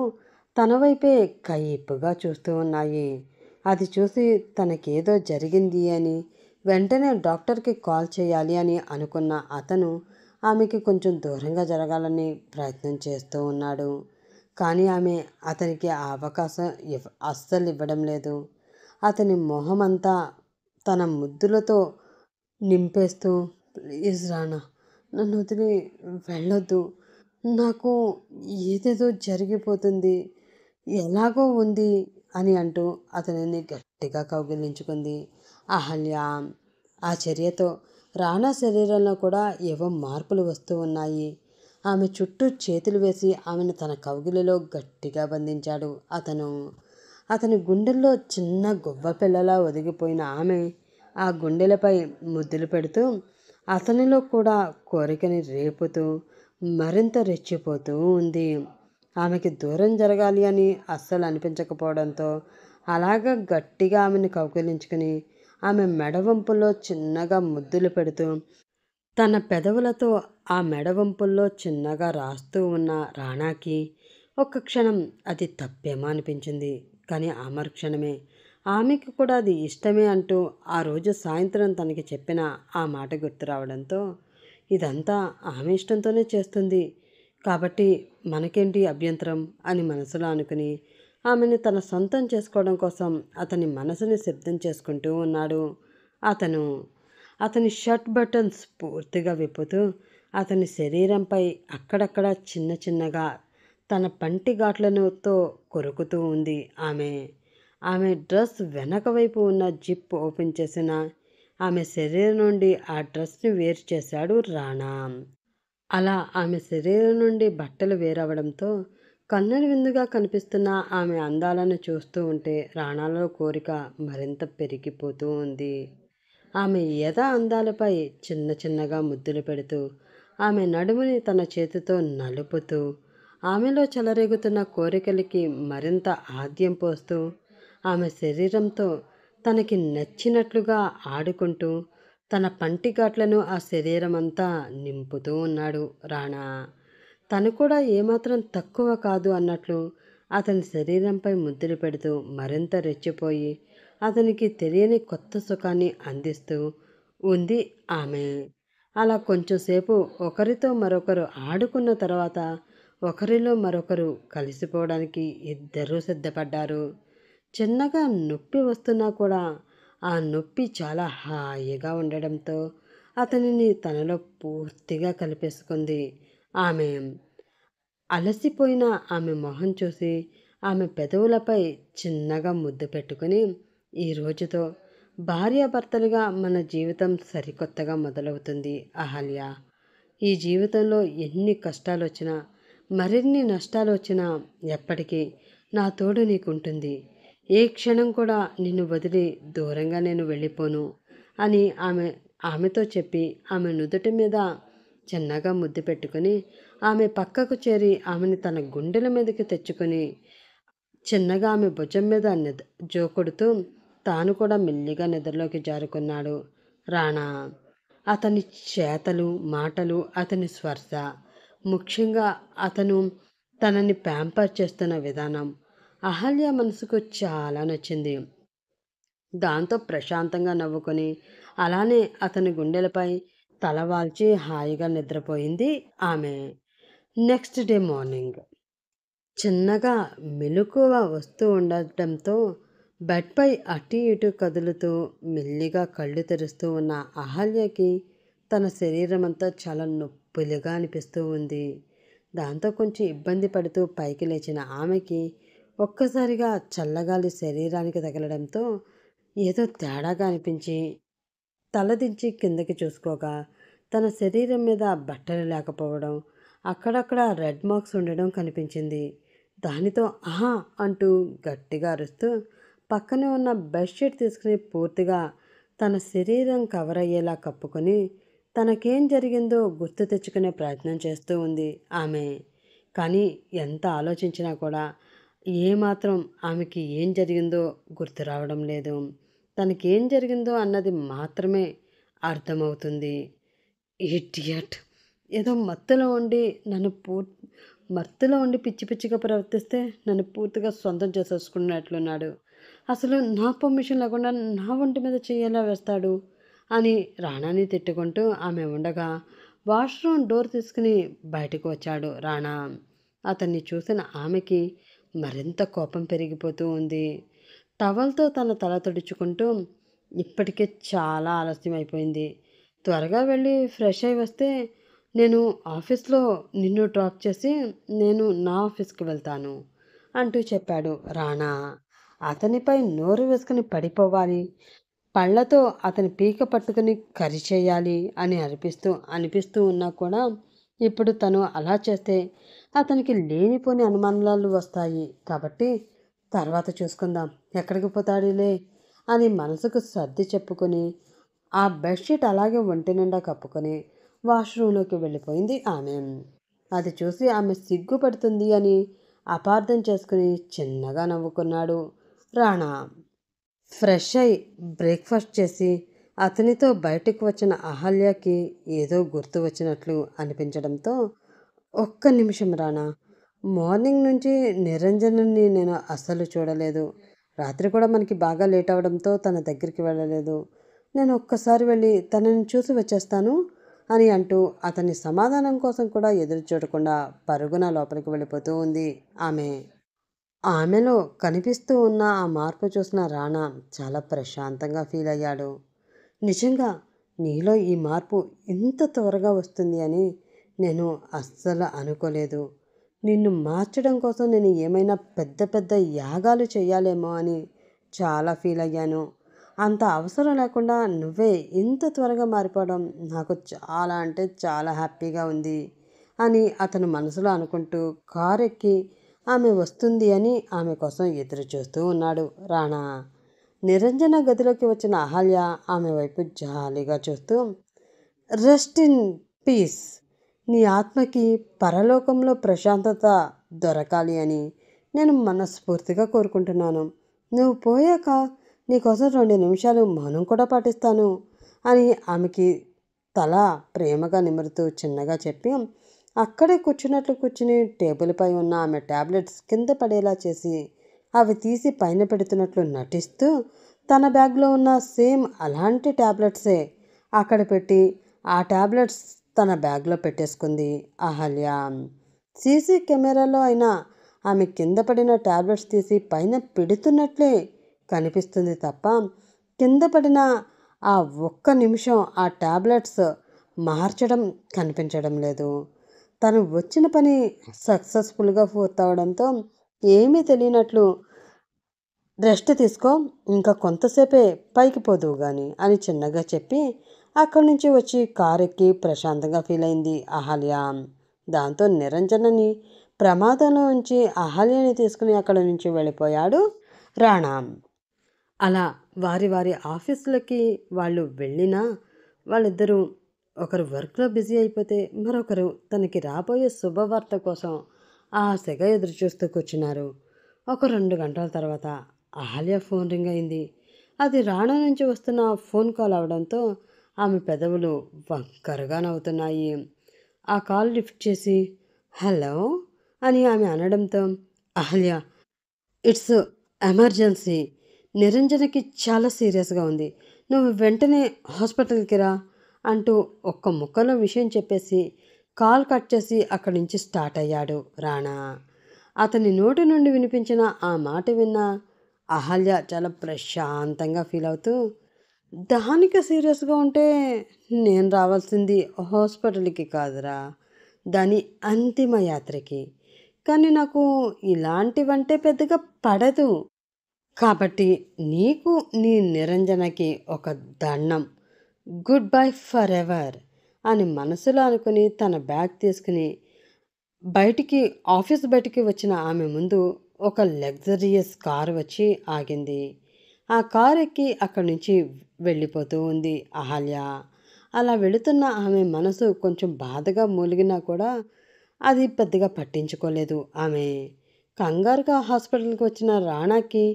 తన వైపే కైపుగా చూస్తూ ఉన్నాయి. అది చూసి తనకేదో జరిగింది అని వెంటనే డాక్టర్కి కాల్ చేయాలి అని అనుకున్న అతను ఆమెకి కొంచెం దూరంగా జరగాలని ప్రయత్నం చేస్తూ ఉన్నాడు. కానీ ఆమె అతనికి ఆ అవకాశం అస్సలు ఇవ్వడం లేదు. అతని మొహమంతా తన ముద్దులతో నింపేస్తూ, ప్లీజ్ రానా, నన్ను వదిలి వెళ్ళొద్దు, నాకు ఏదేదో జరిగిపోతుంది, ఎలాగో ఉంది అని అంటూ అతనిని గట్టిగా కౌగిలించుకుంది అహల్య. ఆ చర్యతో రాణా శరీరంలో కూడా ఏవో మార్పులు వస్తూ ఉన్నాయి. ఆమె చుట్టూ చేతులు వేసి ఆమెను తన కౌగిలిలో గట్టిగా బంధించాడు అతను. అతని గుండెల్లో చిన్న గువ్వ పిల్లలా ఒదిగిపోయిన ఆమె ఆ గుండెలపై ముద్దులు పెడుతూ అతనిలో కూడా కోరికని రేపుతూ మరింత రెచ్చిపోతూ ఉంది. ఆమెకి దూరం జరగాలి అని అస్సలు అనిపించకపోవడంతో అలాగ గట్టిగా ఆమెను కౌగిలించుకుని ఆమె మెడవంపుల్లో చిన్నగా ముద్దులు పెడుతూ తన పెదవులతో ఆ మెడవంపుల్లో చిన్నగా రాస్తూ ఉన్న రాణాకి ఒక్క క్షణం అది తప్పేమో అనిపించింది. కానీ ఆ మరుక్షణమే ఆమెకి కూడా అది ఇష్టమే అంటూ ఆ రోజు సాయంత్రం తనకి చెప్పిన ఆ మాట గుర్తు రావడంతో ఇదంతా ఆమె ఇష్టంతోనే చేస్తుంది కాబట్టి మనకేంటి అభ్యంతరం అని మనసులో అనుకుని ఆమెని తన సొంతం చేసుకోవడం కోసం అతని మనసుని సిద్ధం చేసుకుంటూ ఉన్నాడు అతను. అతని షర్ట్ బటన్స్ పూర్తిగా విప్పుతూ అతని శరీరంపై అక్కడక్కడ చిన్న చిన్నగా తన పంటి ఘాట్లతో కొరుకుతూ ఉంది ఆమె. ఆమె డ్రెస్ వెనక వైపు ఉన్న జిప్ ఓపెన్ చేసిన ఆమె శరీరం నుండి ఆ డ్రెస్ని వేరు చేశాడు రాణా. అలా ఆమె శరీరం నుండి బట్టలు వేరవడంతో కన్నుల విందుగా కనిపిస్తున్న ఆమె అందాలను చూస్తూ ఉంటే రాణాలో కోరిక మరింత పెరిగిపోతూ ఉంది. ఆమె ఎద అందాలపై చిన్న చిన్నగా ముద్దులు పెడుతూ ఆమె నడుముని తన చేతితో నలుపుతూ ఆమెలో చెలరేగుతున్న కోరికలకి మరింత ఆద్యం పోస్తూ ఆమె శరీరంతో తనకి నచ్చినట్లుగా ఆడుకుంటూ తన పంటిఘాట్లను ఆ శరీరం అంతా నింపుతూ ఉన్నాడు రాణా. తను కూడా ఏమాత్రం తక్కువ కాదు అన్నట్లు అతని శరీరంపై ముద్దులు పెడుతూ మరింత రెచ్చిపోయి అతనికి తెలియని కొత్త సుఖాన్ని అందిస్తూ ఉంది ఆమె. అలా కొంచెంసేపు ఒకరితో మరొకరు ఆడుకున్న తర్వాత ఒకరిలో మరొకరు కలిసిపోవడానికి ఇద్దరూ సిద్ధపడ్డారు. చిన్నగా నొప్పి వస్తున్నా కూడా ఆ నొప్పి చాలా హాయిగా ఉండడంతో అతనిని తనలో పూర్తిగా కలిపేసుకుంది ఆమె. అలసిపోయిన ఆమె మొహం చూసి ఆమె పెదవులపై చిన్నగా ముద్దు పెట్టుకుని, ఈ రోజుతో భార్యాభర్తలుగా మన జీవితం సరికొత్తగా మొదలవుతుంది అహల్య. ఈ జీవితంలో ఎన్ని కష్టాలు వచ్చినా, మరిన్ని నష్టాలు వచ్చినా ఎప్పటికీ నా తోడు నీకుంటుంది. ఏ క్షణం కూడా నిన్ను వదిలి దూరంగా నేను వెళ్ళిపోను అని ఆమెతో చెప్పి ఆమె నుదుటి మీద చిన్నగా ముద్దు పెట్టుకుని ఆమె పక్కకు చేరి ఆమెని తన గుండెల మీదకి తెచ్చుకొని చిన్నగా ఆమె భుజం మీద జోకొడుతూ తాను కూడా మెల్లిగా నిద్రలోకి జారుకున్నాడు రాణా. అతని చేతలు, మాటలు, అతని స్పర్శ, ముఖ్యంగా అతను తనని ప్యాంపర్ చేస్తున్న విధానం అహల్య మనసుకు చాలా నచ్చింది. దాంతో ప్రశాంతంగా నవ్వుకొని అలానే అతని గుండెలపై తలవాల్చి హాయిగా నిద్రపోయింది ఆమె. నెక్స్ట్ డే మార్నింగ్ చిన్నగా మెలకువ వస్తూ ఉండటంతో బెడ్పై అటు ఇటు కదులుతూ మెల్లిగా కళ్ళు తెరుస్తూ ఉన్న అహల్యకి తన శరీరం అంతా చాలా నొప్పులుగా అనిపిస్తూ ఉంది. దాంతో కొంచెం ఇబ్బంది పడుతూ పైకి లేచిన ఆమెకి ఒక్కసారిగా చల్లగాలి శరీరానికి తగలడంతో ఏదో తేడాగా అనిపించి తలదించి కిందకి చూసుకోగా తన శరీరం మీద బట్టలు లేకపోవడం, అక్కడక్కడ రెడ్ మార్క్స్ ఉండడం కనిపించింది. దానితో ఆహా అంటూ గట్టిగా అరుస్తూ పక్కనే ఉన్న బెడ్షీట్ తీసుకుని పూర్తిగా తన శరీరం కవర్ అయ్యేలా కప్పుకొని తనకేం జరిగిందో గుర్తు తెచ్చుకునే ప్రయత్నం చేస్తూ ఉంది ఆమె. కానీ ఎంత ఆలోచించినా కూడా ఏమాత్రం ఆమెకి ఏం జరిగిందో గుర్తు రావడం లేదు. తనకేం జరిగిందో అన్నది మాత్రమే అర్థమవుతుంది. ఇడియట్! ఏదో మత్తులో ఉండి పిచ్చి పిచ్చిగా ప్రవర్తిస్తే నన్ను పూర్తిగా సొంతం చేసేసుకున్నట్లున్నాడు. అసలు నా పర్మిషన్ లేకుండా నా ఒంటి మీద చెయ్యేలా వేస్తాడు అని రాణాని తిట్టుకుంటూ ఆమె ఉండగా వాష్రూమ్ డోర్ తీసుకుని బయటకు వచ్చాడు రాణా. అతన్ని చూసిన ఆమెకి మరింత కోపం పెరిగిపోతూ ఉంది. టవల్తో తన తల తుడుచుకుంటూ ఇప్పటికే చాలా ఆలస్యం అయిపోయింది. త్వరగా వెళ్ళి ఫ్రెష్ అయి వస్తే నేను ఆఫీస్లో నిన్ను డ్రాప్ చేసి నేను నా ఆఫీస్కి వెళ్తాను అంటూ చెప్పాడు రాణా. అతనిపై నోరు వేసుకుని పడిపోవాలి, పళ్ళతో అతని పీక పట్టుకుని కరిచేయాలి అని అనిపిస్తూ ఉన్నా కూడా ఇప్పుడు తను అలా చేస్తే అతనికి లేనిపోని అనుమానాలు వస్తాయి. కాబట్టి తర్వాత చూసుకుందాం, ఎక్కడికి పోతాడులే అని మనసుకు సర్ది చెప్పుకొని ఆ బెడ్షీట్ అలాగే ఒంటి నిండా కప్పుకొని వాష్రూంలోకి వెళ్ళిపోయింది ఆమె. అది చూసి ఆమె సిగ్గుపడుతుంది అని అపార్థం చేసుకుని చిన్నగా నవ్వుకున్నాడు రాణా. ఫ్రెష్ అయి బ్రేక్ఫాస్ట్ చేసి అతనితో బయటకు వచ్చిన అహల్యకి ఏదో గుర్తు వచ్చినట్లు అనిపించడంతో, ఒక్క నిమిషం రాణా, మార్నింగ్ నుంచి నిరంజన్ని నేను అస్సలు చూడలేదు. రాత్రి కూడా మనకి బాగా లేట్ అవడంతో తన దగ్గరికి వెళ్ళలేదు. నేను ఒక్కసారి వెళ్ళి తనని చూసి వచ్చేస్తాను అని అంటూ అతని సమాధానం కోసం కూడా ఎదురు చూడకుండా పరుగున లోపలికి వెళ్ళిపోతూ ఉంది ఆమె. ఆమెలో కనిపిస్తూ ఉన్న ఆ మార్పు చూసిన రాణా చాలా ప్రశాంతంగా ఫీల్ అయ్యాడు. నిజంగా నీలో ఈ మార్పు ఇంత త్వరగా వస్తుంది అని నేను అస్సలు అనుకోలేదు. నిన్ను మార్చడం కోసం నేను ఏమైనా పెద్ద పెద్ద యాగాలు చేయాలేమో అని చాలా ఫీల్ అయ్యాను. అంత అవసరం లేకుండా నువ్వే ఇంత త్వరగా మారిపోవడం నాకు చాలా అంటే చాలా హ్యాపీగా ఉంది అని అతను మనసులో అనుకుంటూ కారు ఎక్కి ఆమె వస్తుంది అని ఆమె కోసం ఎదురు చూస్తూ ఉన్నాడు రాణా. నిరంజన గదిలోకి వచ్చిన అహల్య ఆమె వైపు జాలిగా చూస్తూ, రెస్ట్ ఇన్ పీస్, నీ ఆత్మకి పరలోకంలో ప్రశాంతత దొరకాలి అని నేను మనస్ఫూర్తిగా కోరుకుంటున్నాను. నువ్వు పోయాక నీకోసం 2 నిమిషాలు మౌనం కూడా పాటిస్తాను అని ఆమెకి తల ప్రేమగా నిమురుతూ చిన్నగా చెప్పి అక్కడే కూర్చుని టేబుల్పై ఉన్న ఆమె ట్యాబ్లెట్స్ కింద పడేలా చేసి అవి తీసి పైన పెడుతున్నట్లు నటిస్తూ తన బ్యాగ్లో ఉన్న సేమ్ అలాంటి ట్యాబ్లెట్సే అక్కడ పెట్టి ఆ ట్యాబ్లెట్స్ తన బ్యాగ్లో పెట్టేసుకుంది అహల్య. సీసీ కెమెరాలో అయినా ఆమె కింద పడిన ట్యాబ్లెట్స్ తీసి పైన పెడుతున్నట్లే కనిపిస్తుంది తప్ప కింద పడిన ఆ ఒక్క నిమిషం ఆ ట్యాబ్లెట్స్ మార్చడం కనిపించడం లేదు. తను వచ్చిన పని సక్సెస్ఫుల్గా పూర్తవడంతో ఏమీ తెలియనట్లు రెస్ట్ తీసుకో, ఇంకా కొంతసేపే పైకి పోదువు కానీ అని చిన్నగా చెప్పి అక్కడి నుంచి వచ్చి కారు ఎక్కి ప్రశాంతంగా ఫీల్ అయింది అహల్య. దాంతో నిరంజనని ప్రమాదంలో ఉంచి అహల్యని తీసుకుని అక్కడి నుంచి వెళ్ళిపోయాడు రాణా. అలా వారి వారి ఆఫీసులకి వాళ్ళు వెళ్ళినా వాళ్ళిద్దరూ ఒకరు వర్క్లో బిజీ అయిపోతే మరొకరు తనకి రాబోయే శుభవార్త కోసం ఆశగా ఎదురు చూస్తూ కూర్చున్నారు. ఒక 2 గంటల తర్వాత అహల్య ఫోన్ రింగ్ అయింది. అది రాణా నుంచి వస్తున్న ఫోన్ కాల్ అవడంతో ఆమె పెదవులు వంకరగా నవ్వుతున్నాయి. ఆ కాల్ లిఫ్ట్ చేసి హలో అని ఆమె అనడంతో అహల్య, ఇట్స్ ఎమర్జెన్సీ, నిరంజనకి చాలా సీరియస్గా ఉంది, నువ్వు వెంటనే హాస్పిటల్కి రా అంటూ ఒక్క ముక్కలో విషయం చెప్పేసి కాల్ కట్ చేసి అక్కడి నుంచి స్టార్ట్ అయ్యాడు రాణా. అతని నోటి నుండి వినిపించిన ఆ మాట విన్న అహల్య చాలా ప్రశాంతంగా ఫీల్ అవుతూ, దానికి సీరియస్గా ఉంటే నేను రావాల్సింది హాస్పిటల్కి కాదురా, దాని అంతిమ యాత్రకి. కానీ నాకు ఇలాంటివంటే పెద్దగా పడదు. కాబట్టి నీకు నీ నిరంజనకి ఒక దండం, గుడ్ బై ఫర్ ఎవర్ అని మనసులో అనుకుని తన బ్యాగ్ తీసుకుని ఆఫీస్ బయటికి వచ్చిన ఆమె ముందు ఒక లగ్జరియస్ కారు వచ్చి ఆగింది. ఆ కారు ఎక్కి అక్కడి నుంచి వెళ్ళిపోతూ ఉంది అహల్య. అలా వెళుతున్న ఆమె మనసు కొంచెం బాధగా మూలిగినా కూడా అది పెద్దగా పట్టించుకోలేదు ఆమె. కంగారుగా హాస్పిటల్కి వచ్చిన రాణాకి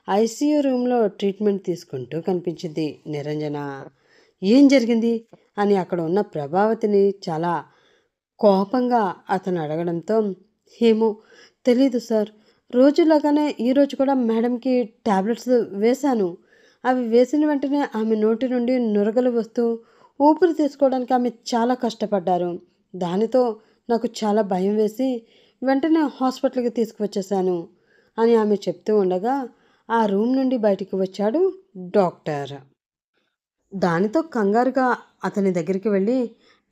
ఐసీయూ రూమ్లో ట్రీట్మెంట్ తీసుకుంటూ కనిపించింది నిరంజన. ఏం జరిగింది అని అక్కడ ఉన్న ప్రభావతిని చాలా కోపంగా అతను అడగడంతో, ఏమో తెలీదు సార్, రోజులాగానే ఈరోజు కూడా మేడంకి ట్యాబ్లెట్స్ వేశాను. అవి వేసిన వెంటనే ఆమె నోటి నుండి నురగలు వస్తూ ఊపిరి తీసుకోవడానికి ఆమె చాలా కష్టపడ్డారు. దానితో నాకు చాలా భయం వేసి వెంటనే హాస్పిటల్కి తీసుకువచ్చేశాను అని ఆమె చెప్తూ ఉండగా ఆ రూమ్ నుండి బయటికి వచ్చాడు డాక్టర్. దానితో కంగారుగా అతని దగ్గరికి వెళ్ళి,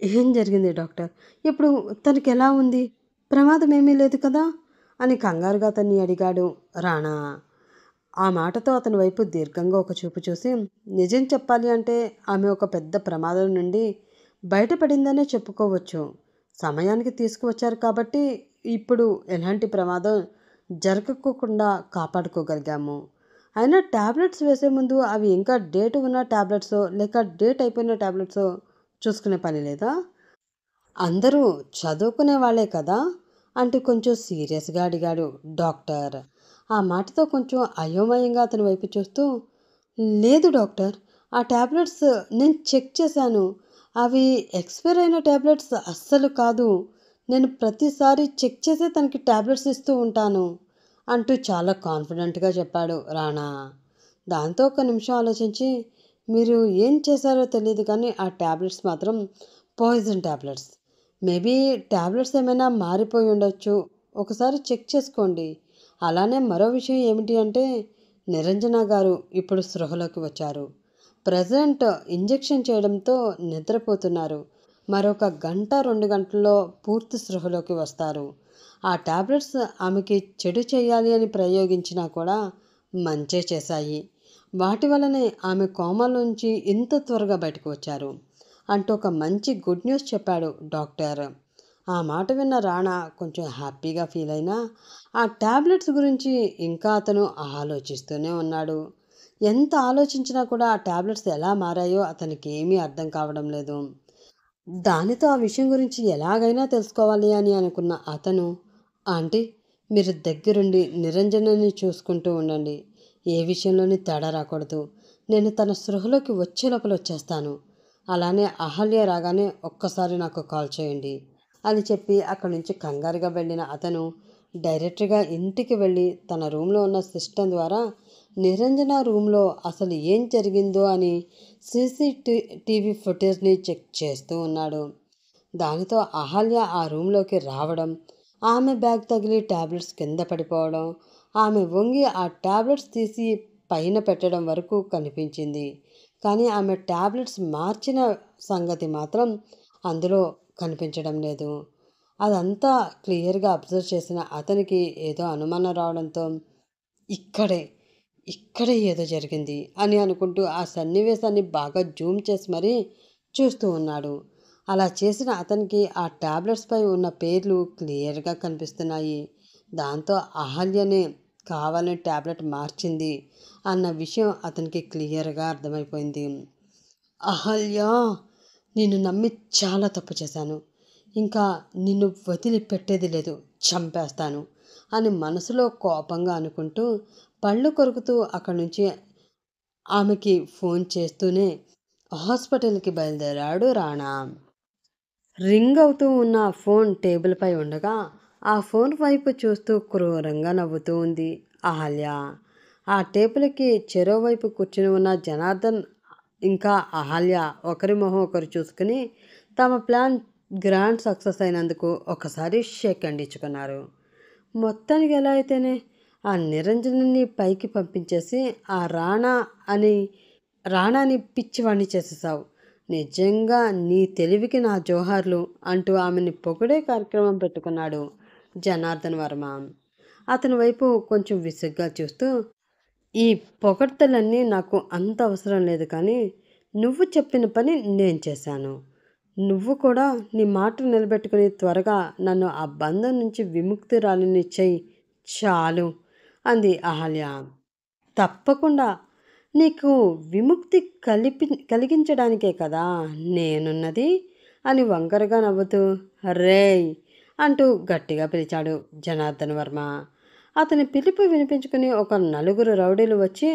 ఏం జరిగింది డాక్టర్, ఇప్పుడు తనకి ఎలా ఉంది, ప్రమాదం ఏమీ లేదు కదా అని కంగారుగా అతన్ని అడిగాడు రాణా. ఆ మాటతో అతని వైపు దీర్ఘంగా ఒక చూపు చూసి, నిజం చెప్పాలి అంటే ఆమె ఒక పెద్ద ప్రమాదం నుండి బయటపడిందనే చెప్పుకోవచ్చు. సమయానికి తీసుకువచ్చారు కాబట్టి ఇప్పుడు ఎలాంటి ప్రమాదం జరగకోకుండా కాపాడుకోగలిగాము. అయినా ట్యాబ్లెట్స్ వేసే ముందు అవి ఇంకా డేట్ ఉన్న ట్యాబ్లెట్సో లేక డేట్ అయిపోయిన ట్యాబ్లెట్సో చూసుకునే పని లేదా? అందరూ చదువుకునే వాళ్ళే కదా అంటూ కొంచెం సీరియస్గా అడిగాడు డాక్టర్. ఆ మాటతో కొంచెం అయోమయంగా అతని వైపు చూస్తూ, లేదు డాక్టర్, ఆ ట్యాబ్లెట్స్ నేను చెక్ చేశాను, అవి ఎక్స్పైర్ అయిన ట్యాబ్లెట్స్ అస్సలు కాదు, నేను ప్రతిసారి చెక్ చేసే తనకి ట్యాబ్లెట్స్ ఇస్తూ ఉంటాను అంటూ చాలా కాన్ఫిడెంట్గా చెప్పాడు రాణా. దాంతో ఒక నిమిషం ఆలోచించి, మీరు ఏం చేశారో తెలియదు కానీ ఆ ట్యాబ్లెట్స్ మాత్రం పాయిజన్ ట్యాబ్లెట్స్, మేబీ ట్యాబ్లెట్స్ ఏమైనా మారిపోయి ఉండొచ్చు, ఒకసారి చెక్ చేసుకోండి. అలానే మరో విషయం ఏమిటి అంటే నిరంజన గారు ఇప్పుడు స్పృహలోకి వచ్చారు. ప్రజెంట్ ఇంజెక్షన్ చేయడంతో నిద్రపోతున్నారు. మరొక 1-2 గంటల్లో పూర్తి స్పృహలోకి వస్తారు. ఆ ట్యాబ్లెట్స్ ఆమెకి చెడు చేయాలి అని ప్రయోగించినా కూడా మంచే చేశాయి. వాటి వల్లనే ఆమె కోమాలోంచి ఇంత త్వరగా బయటకు వచ్చారు అంటూ ఒక మంచి గుడ్ న్యూస్ చెప్పాడు డాక్టర్. ఆ మాట విన్న రాణా కొంచెం హ్యాపీగా ఫీల్ అయినా ఆ ట్యాబ్లెట్స్ గురించి ఇంకా అతను ఆలోచిస్తూనే ఉన్నాడు. ఎంత ఆలోచించినా కూడా ఆ ట్యాబ్లెట్స్ ఎలా మారాయో అతనికి ఏమీ అర్థం కావడం లేదు. దానితో ఆ విషయం గురించి ఎలాగైనా తెలుసుకోవాలి అని అనుకున్న అతను, ఆంటీ, మీరు దగ్గరుండి నిరంజనని చూసుకుంటూ ఉండండి, ఏ విషయంలోని తేడా రాకూడదు, నేను తన స్పృహలోకి వచ్చే లోపల వచ్చేస్తాను, అలానే అహల్య రాగానే ఒక్కసారి నాకు కాల్ చేయండి అని చెప్పి అక్కడి నుంచి కంగారుగా వెళ్ళిన అతను డైరెక్ట్గా ఇంటికి వెళ్ళి తన రూమ్లో ఉన్న సిస్టమ్ ద్వారా నిరంజన రూమ్లో అసలు ఏం జరిగిందో అని సీసీటీవీ ఫుటేజ్ని చెక్ చేస్తూ ఉన్నాడు. దానితో అహల్య ఆ రూమ్లోకి రావడం, ఆమె బ్యాగ్ తగిలి ట్యాబ్లెట్స్ కింద పడిపోవడం, ఆమె వంగి ఆ ట్యాబ్లెట్స్ తీసి పైన పెట్టడం వరకు కనిపించింది. కానీ ఆమె ట్యాబ్లెట్స్ మార్చిన సంగతి మాత్రం అందులో కనిపించడం లేదు. అదంతా క్లియర్గా అబ్జర్వ్ చేసిన అతనికి ఏదో అనుమానం రావడంతో, ఇక్కడే ఇక్కడే ఏదో జరిగింది అని అనుకుంటూ ఆ సన్నివేశాన్ని బాగా జూమ్ చేసి మరీ చూస్తూ ఉన్నాడు. అలా చేసిన అతనికి ఆ టాబ్లెట్స్పై ఉన్న పేర్లు క్లియర్గా కనిపిస్తున్నాయి. దాంతో అహల్యనే కావాలని టాబ్లెట్ మార్చింది అన్న విషయం అతనికి క్లియర్గా అర్థమైపోయింది. అహల్య, నిన్ను నమ్మి చాలా తప్పు చేశాను. ఇంకా నిన్ను వదిలిపెట్టేది లేదు, చంపేస్తాను అని మనసులో కోపంగా అనుకుంటూ పళ్ళు కొరుకుతూ అక్కడి నుంచి ఆమెకి ఫోన్ చేస్తూనే హాస్పిటల్కి బయలుదేరాడు రాణా. రింగ్ అవుతూ ఉన్న ఫోన్ టేబుల్పై ఉండగా ఆ ఫోన్ వైపు చూస్తూ క్రూరంగా నవ్వుతూ ఉంది అహల్య. ఆ టేబుల్కి చెరోవైపు కూర్చుని ఉన్న జనార్దన్ ఇంకా అహల్య ఒకరి మొహం ఒకరు చూసుకుని తమ ప్లాన్ గ్రాండ్ సక్సెస్ అయినందుకు ఒకసారి షేక్ హ్యాండ్ ఇచ్చుకున్నారు. మొత్తానికి ఎలా అయితేనే ఆ నిరంజన్ని పైకి పంపించేసి ఆ రాణాని పిచ్చివాణ్ణి చేసేసావు. నిజంగా నీ తెలివికి నా జోహార్లు అంటూ ఆమెని పొగిడే కార్యక్రమం పెట్టుకున్నాడు జనార్దన్ వర్మ. అతని వైపు కొంచెం విసుగ్గా చూస్తూ, ఈ పొగడ్తలన్నీ నాకు అంత అవసరం లేదు, కానీ నువ్వు చెప్పిన పని నేను చేశాను. నువ్వు కూడా నీ మాట నిలబెట్టుకుని త్వరగా నన్ను ఆ బంధం నుంచి విముక్తురాలిని చెయ్యి చాలు అంది అహల్య. తప్పకుండా, నీకు విముక్తి కలిగించడానికే కదా నేనున్నది అని వంకరగా నవ్వుతూ రేయ్ అంటూ గట్టిగా పిలిచాడు జనార్దన్ వర్మ. అతని పిలుపు వినిపించుకుని ఒక నలుగురు రౌడీలు వచ్చి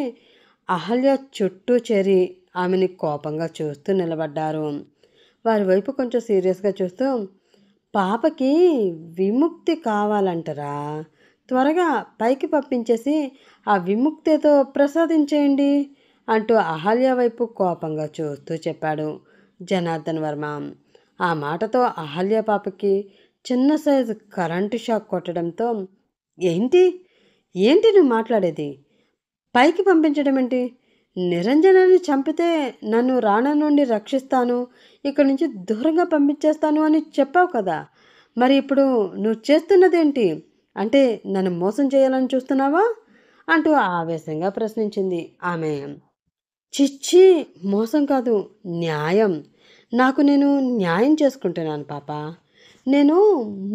అహల్య చుట్టూ చేరి ఆమెని కోపంగా చూస్తూ నిలబడ్డారు. వారి వైపు కొంచెం సీరియస్గా చూస్తూ, పాపకి విముక్తి కావాలంటరా, త్వరగా పైకి పంపించేసి ఆ విముక్తితో ప్రసాదించేయండి అంటూ అహల్య వైపు కోపంగా చూస్తూ చెప్పాడు జనార్దన్ వర్మ. ఆ మాటతో అహల్య పాపకి చిన్న సైజు కరెంటు షాక్ కొట్టడంతో, ఏంటి ఏంటి నువ్వు మాట్లాడేది? పైకి పంపించడం ఏంటి? నిరంజనాన్ని చంపితే నన్ను రాణా నుండి రక్షిస్తాను, ఇక్కడి నుంచి దూరంగా పంపించేస్తాను అని చెప్పావు కదా, మరి ఇప్పుడు నువ్వు చేస్తున్నదేంటి? అంటే నన్ను మోసం చేయాలని చూస్తున్నావా అంటూ ఆవేశంగా ప్రశ్నించింది ఆమె. చిచ్చి, మోసం కాదు, న్యాయం. నాకు నేను న్యాయం చేసుకుంటున్నాను పాప. నేను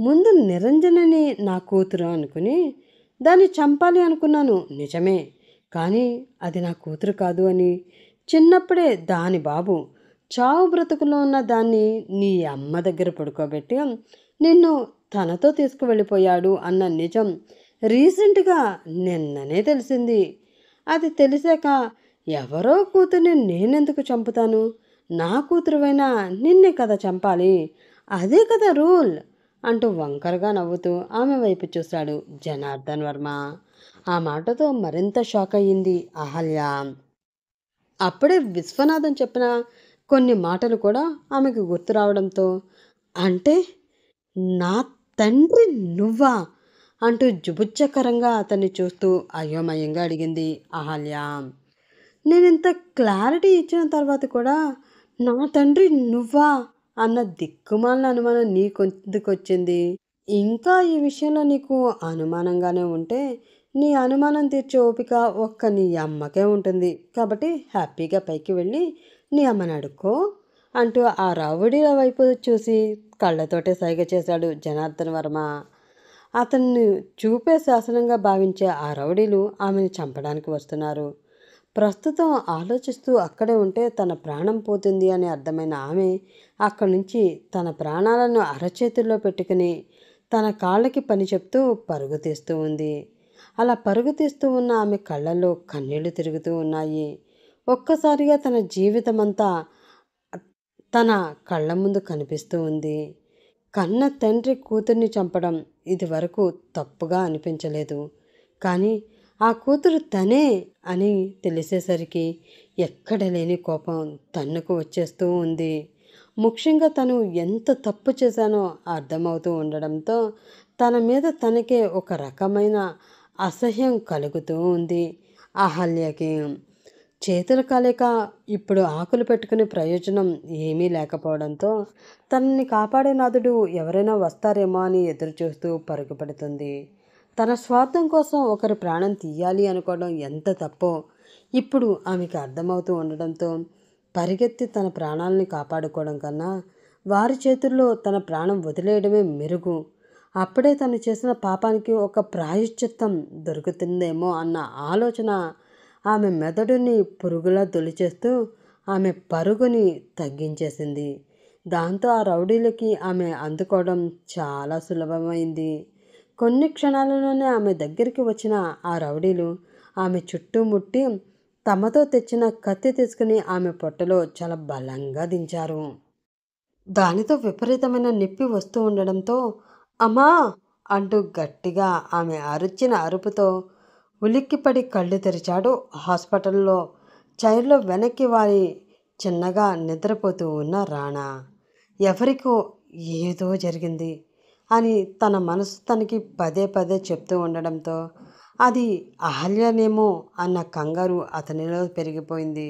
ముందు నిరంజనని నా కూతురు అనుకుని దాన్ని చంపాలి అనుకున్నాను, నిజమే. కానీ అది నా కూతురు కాదు అని చిన్నప్పుడే దాని బాబు చావు బ్రతుకులో ఉన్న దాన్ని నీ అమ్మ దగ్గర పడుకోబెట్టి నిన్ను తనతో తీసుకువెళ్ళిపోయాడు అన్న నిజం రీసెంట్గా నిన్ననే తెలిసింది. అది తెలిసాక ఎవరో కూతుర్ని నేనెందుకు చంపుతాను? నా కూతురువైనా నిన్నే కదా చంపాలి, అదే కదా రూల్ అంటూ వంకరగా నవ్వుతూ ఆమె వైపు చూశాడు జనార్దన్ వర్మ. ఆ మాటతో మరింత షాక్ అయ్యింది అహల్య. అప్పుడే విశ్వనాథం చెప్పిన కొన్ని మాటలు కూడా ఆమెకు గుర్తు రావడంతో, అంటే నా తండ్రి నువ్వా అంటూ జుబుచ్చకరంగా అతన్ని చూస్తూ అయోమయంగా అడిగింది అహల్య. నేనింత క్లారిటీ ఇచ్చిన తర్వాత కూడా నా తండ్రి నువ్వా అన్న దిక్కుమాలిన అనుమానం నీకెందుకొచ్చింది? ఇంకా ఈ విషయంలో నీకు అనుమానంగానే ఉంటే నీ అనుమానం తీర్చే ఓపిక ఒక్క నీ అమ్మకే ఉంటుంది. కాబట్టి హ్యాపీగా పైకి వెళ్ళి నీ అమ్మని అడుక్కో అంటూ ఆ రౌడీల వైపు చూసి కళ్ళతోటే సైగ చేశాడు జనార్దన్ వర్మ. అతన్ని చూపే శాసనంగా భావించే ఆ రౌడీలు ఆమెను చంపడానికి వస్తున్నారు. ప్రస్తుతం ఆలోచిస్తూ అక్కడే ఉంటే తన ప్రాణం పోతుంది అని అర్థమైన ఆమె అక్కడి నుంచి తన ప్రాణాలను అరచేతుల్లో పెట్టుకుని తన కాళ్ళకి పని చెప్తూ పరుగు తీస్తూ ఉంది. అలా పరుగు తీస్తూ ఉన్న ఆమె కళ్ళల్లో కన్నీళ్లు తిరుగుతూ ఉన్నాయి. ఒక్కసారిగా తన జీవితమంతా తన కళ్ళ ముందు కనిపిస్తూ ఉంది. కన్న తండ్రి కూతుర్ని చంపడం ఇదివరకు తప్పుగా అనిపించలేదు, కానీ ఆ కూతురు తనే అని తెలిసేసరికి ఎక్కడ లేని కోపం తన్నుకు వచ్చేస్తూ ఉంది. ముఖ్యంగా తను ఎంత తప్పు చేశానో అర్థమవుతూ ఉండడంతో తన మీద తనకే ఒక రకమైన అసహ్యం కలుగుతూ ఉంది అహల్యకి. చేతులు కాలేక ఇప్పుడు ఆకులు పెట్టుకునే ప్రయోజనం ఏమీ లేకపోవడంతో తనని కాపాడే నాథుడు ఎవరైనా వస్తారేమో అని ఎదురుచూస్తూ పరుగు పెడుతుంది. తన స్వార్థం కోసం ఒకరి ప్రాణం తీయాలి అనుకోవడం ఎంత తప్పో ఇప్పుడు ఆమెకి అర్థమవుతూ ఉండడంతో పరిగెత్తి తన ప్రాణాలని కాపాడుకోవడం కన్నా వారి చేతుల్లో తన ప్రాణం వదిలేయడమే మెరుగు. అప్పుడే తను చేసిన పాపానికి ఒక ప్రాయశ్చిత్తం దొరుకుతుందేమో అన్న ఆలోచన ఆమె మెదడుని పురుగులా తొలిచేస్తూ ఆమె పరుగుని తగ్గించేసింది. దాంతో ఆ రౌడీలకి ఆమె అందుకోవడం చాలా సులభమైంది. కొన్ని క్షణాలలోనే ఆమె దగ్గరికి వచ్చిన ఆ రౌడీలు ఆమె చుట్టుముట్టి తమతో తెచ్చిన కత్తి తీసుకుని ఆమె పొట్టలో చాలా బలంగా దించారు. దానితో విపరీతమైన నొప్పి వస్తూ ఉండడంతో అమ్మా అంటూ గట్టిగా ఆమె అరిచిన అరుపుతో ఉలిక్కిపడి కళ్ళు తెరిచాడు. హాస్పిటల్లో చైర్లో వెనక్కి వాలి చిన్నగా నిద్రపోతూ ఉన్న రాణా. ఎవరికో ఏదో జరిగింది అని తన మనసు తనకి పదే పదే చెప్తూ ఉండడంతో అది అహల్యనేమో అన్న కంగారు అతనిలో పెరిగిపోయింది.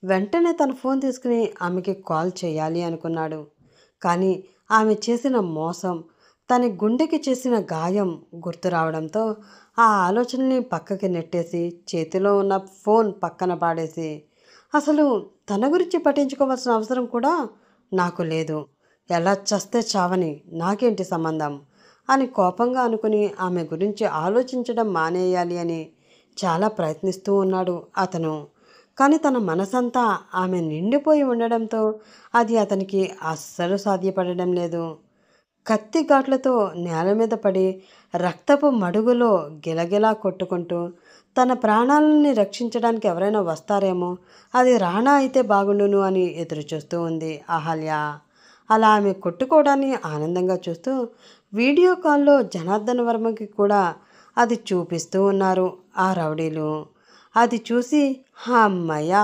వెంటనే తన ఫోన్ తీసుకుని ఆమెకి కాల్ చేయాలి అనుకున్నాడు. కానీ ఆమె చేసిన మోసం, తన గుండెకి చేసిన గాయం గుర్తు రావడంతో ఆ ఆలోచనని పక్కకి నెట్టేసి చేతిలో ఉన్న ఫోన్ పక్కన పాడేసి, అసలు తన గురించి పట్టించుకోవాల్సిన అవసరం కూడా నాకు లేదు, ఎలా చస్తే చావని నాకేంటి సంబంధం అని కోపంగా అనుకుని ఆమె గురించి ఆలోచించడం మానేయాలి అని చాలా ప్రయత్నిస్తూ ఉన్నాడు అతను. కానీ తన మనసంతా ఆమె నిండిపోయి ఉండడంతో అది అతనికి అస్సలు సాధ్యపడడం లేదు. కత్తి ఘాట్లతో నేల మీద పడి రక్తపు మడుగులో గిలగిలా కొట్టుకుంటూ తన ప్రాణాలని రక్షించడానికి ఎవరైనా వస్తారేమో, అది రాణా అయితే బాగుండును అని ఎదురుచూస్తూ ఉంది అహల్య. అలా ఆమె కొట్టుకోవడాన్ని ఆనందంగా చూస్తూ వీడియో కాల్లో జనార్దన్ వర్మకి కూడా అది చూపిస్తూ ఉన్నారు ఆ రౌడీలు. అది చూసి అమ్మయ్య,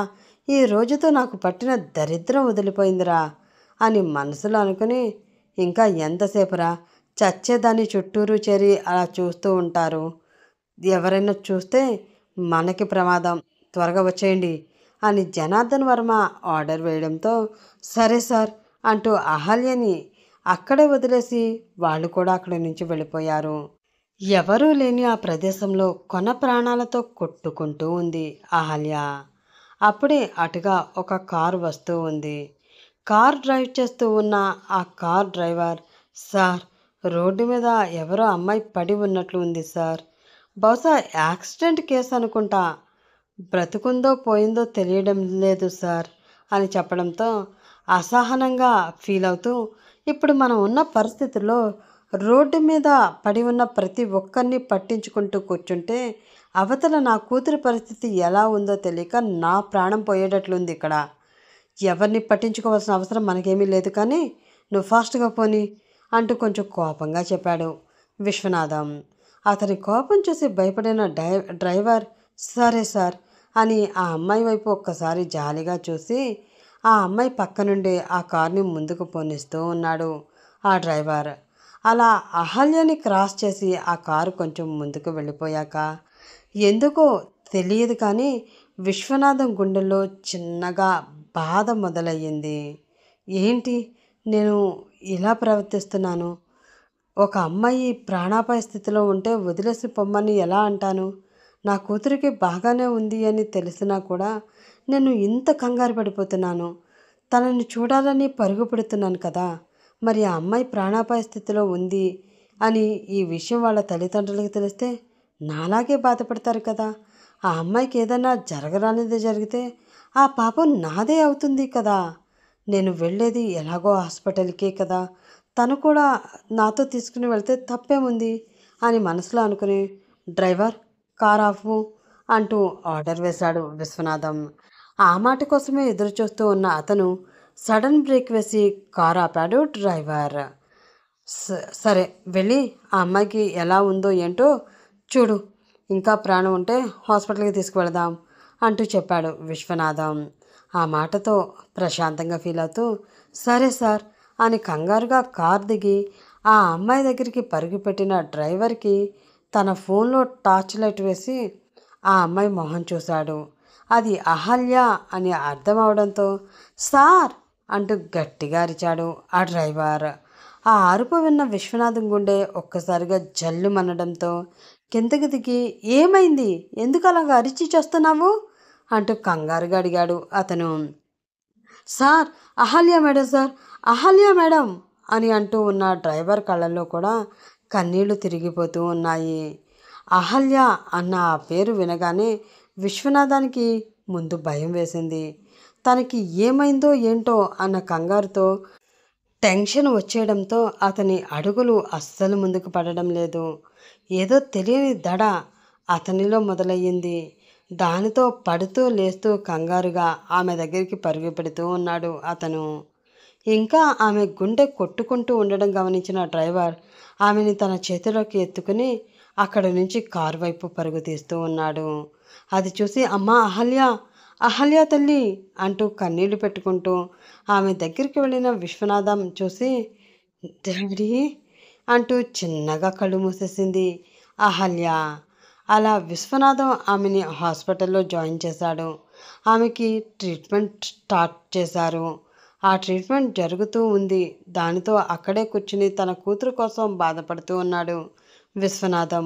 ఈ రోజుతో నాకు పట్టిన దరిద్రం వదిలిపోయిందిరా అని మనసులో అనుకుని, ఇంకా ఎంతసేపురా, చచ్చేదాన్ని చుట్టూరు చేరి అలా చూస్తూ ఉంటారు, ఎవరైనా చూస్తే మనకి ప్రమాదం, త్వరగా వచ్చేయండి అని జనార్దన్ వర్మ ఆర్డర్ వేయడంతో సరే సార్ అంటూ అహల్యని అక్కడే వదిలేసి వాళ్ళు కూడా అక్కడి నుంచి వెళ్ళిపోయారు. ఎవరూ లేని ఆ ప్రదేశంలో కొన ప్రాణాలతో కొట్టుకుంటూ ఉంది అహల్య. అప్పుడే అటుగా ఒక కారు వస్తూ ఉంది. కార్ డ్రైవ్ చేస్తూ ఉన్న ఆ కార్ డ్రైవర్, సార్ రోడ్డు మీద ఎవరో అమ్మాయి పడి ఉన్నట్లు ఉంది సార్, బహుశా యాక్సిడెంట్ కేసు అనుకుంటా, బ్రతుకుందో పోయిందో తెలియడం లేదు సార్ అని చెప్పడంతో అసహనంగా ఫీల్ అవుతూ, ఇప్పుడు మనం ఉన్న పరిస్థితుల్లో రోడ్డు మీద పడి ఉన్న ప్రతి ఒక్కరిని పట్టించుకుంటూ కూర్చుంటే అవతల నా కూతురి పరిస్థితి ఎలా ఉందో తెలియక నా ప్రాణం పోయేటట్లుంది ఇక్కడ. ఎవరిని పట్టించుకోవాల్సిన అవసరం మనకేమీ లేదు, కానీ నువ్వు ఫాస్ట్గా పోని అంటూ కొంచెం కోపంగా చెప్పాడు విశ్వనాథం. అతని కోపం చూసి భయపడిన డ్రైవర్ సరే సార్ అని ఆ అమ్మాయి వైపు ఒక్కసారి జాలిగా చూసి ఆ అమ్మాయి పక్క నుండి ఆ కార్ని ముందుకు పోనిస్తూ ఉన్నాడు ఆ డ్రైవర్. అలా అహల్యని క్రాస్ చేసి ఆ కారు కొంచెం ముందుకు వెళ్ళిపోయాక ఎందుకో తెలియదు కానీ విశ్వనాథం గుండెల్లో చిన్నగా బాధ మొదలయ్యింది. ఏంటి నేను ఇలా ప్రవర్తిస్తున్నాను? ఒక అమ్మాయి ప్రాణాపాయ స్థితిలో ఉంటే వదిలేసి పొమ్మని ఎలా అంటాను? నా కూతురికి బాగానే ఉంది అని తెలిసినా కూడా నేను ఇంత కంగారు పడిపోతున్నాను. తనని చూడాలని పరుగు పెడుతున్నాను కదా. మరి ఆ అమ్మాయి ప్రాణాపాయ స్థితిలో ఉంది అని ఈ విషయం వాళ్ళ తల్లిదండ్రులకు తెలిస్తే నాలాగే బాధపడతారు కదా. ఆ అమ్మాయికి ఏదైనా జరగరానిది జరిగితే ఆ పాపం నాదే అవుతుంది కదా. నేను వెళ్ళేది ఎలాగో హాస్పిటల్కే కదా, తను కూడా నాతో తీసుకుని వెళ్తే తప్పేముంది అని మనసులో అనుకుని డ్రైవర్ కార్ ఆఫు అంటూ ఆర్డర్ వేశాడు విశ్వనాథం. ఆ మాట కోసమే ఎదురు చూస్తూ ఉన్న అతను సడన్ బ్రేక్ వేసి కారు ఆపాడు డ్రైవర్. సరే వెళ్ళి ఆ అమ్మాయికి ఎలా ఉందో ఏంటో చూడు, ఇంకా ప్రాణం ఉంటే హాస్పిటల్కి తీసుకువెళదాం అంటూ చెప్పాడు విశ్వనాథం. ఆ మాటతో ప్రశాంతంగా ఫీల్ అవుతూ సరే సార్ అని కంగారుగా కార్ దిగి ఆ అమ్మాయి దగ్గరికి పరుగుపెట్టిన డ్రైవర్కి తన ఫోన్లో టార్చ్ లైట్ వేసి ఆ అమ్మాయి మొహం చూశాడు. అది అహల్య అని అర్థం అవడంతో సార్ అంటూ గట్టిగా అరిచాడు ఆ డ్రైవర్. ఆ అరుపు విన్న విశ్వనాథం గుండె ఒక్కసారిగా జల్లుమనడంతో కిందకి దిగి ఏమైంది, ఎందుకు అలాగా అరిచి చేస్తున్నావు అంటూ కంగారుగా అడిగాడు అతను. Sir, Ahalya madam sir, Ahalya madam అని అంటూ ఉన్న డ్రైవర్ కళ్ళల్లో కూడా కన్నీళ్లు తిరిగిపోతూ ఉన్నాయి. అహల్య అన్న ఆ పేరు వినగానే విశ్వనాథానికి ముందు భయం వేసింది. తనకి ఏమైందో ఏంటో అన్న కంగారుతో టెన్షన్ వచ్చేయడంతో అతని అడుగులు అస్సలు ముందుకు పడడం లేదు. ఏదో తెలియని దడ అతనిలో మొదలయ్యింది. దానితో పడుతూ లేస్తూ కంగారుగా ఆమె దగ్గరికి పరుగు పెడుతూ ఉన్నాడు అతను. ఇంకా ఆమె గుండె కొట్టుకుంటూ ఉండడం గమనించిన డ్రైవర్ ఆమెని తన చేతిలోకి ఎత్తుకుని అక్కడి నుంచి కారు వైపు పరుగు తీస్తూ ఉన్నాడు. అది చూసి అమ్మా అహల్య, అహల్య తల్లి అంటూ కన్నీళ్లు పెట్టుకుంటూ ఆమె దగ్గరికి వెళ్ళిన విశ్వనాథం చూసి డాడీ అంటూ చిన్నగా కళ్ళు మూసేసింది అహల్య. అలా విశ్వనాథం ఆమెని హాస్పిటల్లో జాయిన్ చేశాడు. ఆమెకి ట్రీట్మెంట్ స్టార్ట్ చేశారు. ఆ ట్రీట్మెంట్ జరుగుతూ ఉంది. దానితో అక్కడే కూర్చుని తన కూతురు కోసం బాధపడుతూ ఉన్నాడు విశ్వనాథం.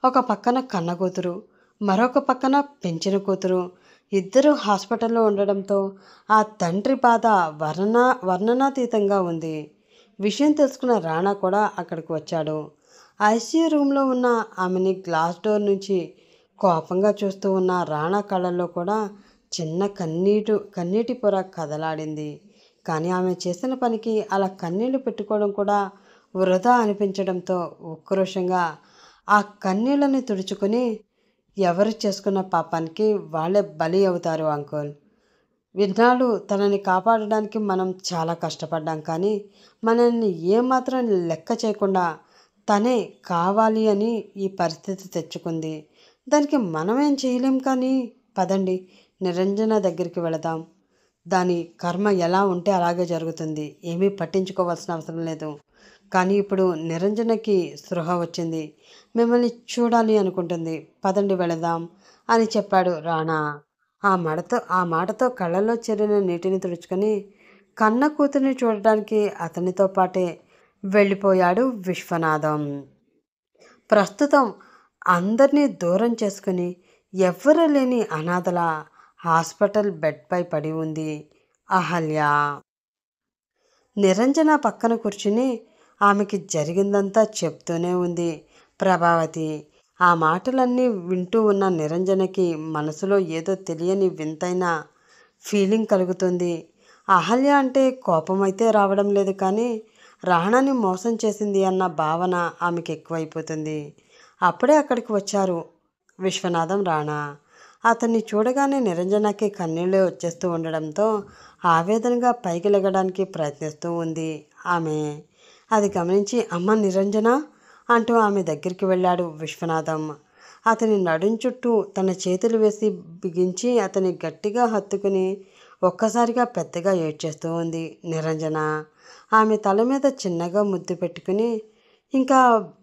ఒక పక్కన కన్న కూతురు, మరొక పక్కన పెంచిన కూతురు ఇద్దరు హాస్పిటల్లో ఉండడంతో ఆ తండ్రి బాధ వర్ణనాతీతంగా ఉంది. విషయం తెలుసుకున్న రాణా కూడా అక్కడికి వచ్చాడు. ఐసీయూ రూమ్లో ఉన్న ఆమెని గ్లాస్ డోర్ నుంచి కోపంగా చూస్తూ ఉన్న రాణా కళ్ళల్లో కూడా చిన్న కన్నీటి పొర కదలాడింది. కానీ ఆమె చేసిన పనికి అలా కన్నీళ్లు పెట్టుకోవడం కూడా వృధా అనిపించడంతో ఉక్రోషంగా ఆ కన్నీళ్ళని తుడుచుకొని ఎవరు చేసుకున్న పాపానికి వాళ్ళే బలి అవుతారు అంకుల్. ఇన్నాళ్ళు తనని కాపాడడానికి మనం చాలా కష్టపడ్డాం, కానీ మనల్ని ఏమాత్రం లెక్క చేయకుండా తనే కావాలి అని ఈ పరిస్థితి తెచ్చుకుంది. దానికి మనమేం చేయలేం, కానీ పదండి నిరంజన దగ్గరికి వెళదాం. దాని కర్మ ఎలా ఉంటే అలాగే జరుగుతుంది. ఏమీ పట్టించుకోవాల్సిన అవసరం లేదు. కానీ ఇప్పుడు నిరంజనకి స్పృహ వచ్చింది. మిమ్మల్ని చూడాలి అనుకుంటుంది. పదండి వెళదాం అని చెప్పాడు రాణా. ఆ మాటతో కళ్ళల్లో చేరిన నీటిని తుడుచుకొని కన్న కూతురిని చూడడానికి అతనితో పాటే వెళ్ళిపోయాడు విశ్వనాథం. ప్రస్తుతం అందరినీ దూరం చేసుకుని ఎవ్వరూ లేని అనాథల హాస్పిటల్ బెడ్పై పడి ఉంది అహల్య. నిరంజన పక్కన కూర్చుని ఆమెకి జరిగిందంతా చెప్తూనే ఉంది ప్రభావతి. ఆ మాటలన్నీ వింటూ ఉన్న నిరంజనకి మనసులో ఏదో తెలియని వింతైన ఫీలింగ్ కలుగుతుంది. అహల్య అంటే కోపమైతే రావడం లేదు, కానీ రాణాని మోసం చేసింది అన్న భావన ఆమెకి ఎక్కువైపోతుంది. అప్పుడే అక్కడికి వచ్చారు విశ్వనాథం, రాణా. అతన్ని చూడగానే నిరంజనకి కన్నీళ్ళే వచ్చేస్తూ ఉండడంతో ఆవేదనగా పైకి లెగడానికి ప్రయత్నిస్తూ ఉంది ఆమె. అది గమనించి అమ్మ నిరంజన అంటూ ఆమె దగ్గరికి వెళ్ళాడు విశ్వనాథం. అతని నడుం చుట్టూ తన చేతులు వేసి బిగించి అతని గట్టిగా హత్తుకుని ఒక్కసారిగా పెద్దగా ఏడ్చేస్తూ ఉంది నిరంజన. ఆమె తల మీద చిన్నగా ముద్దు పెట్టుకుని ఇంకా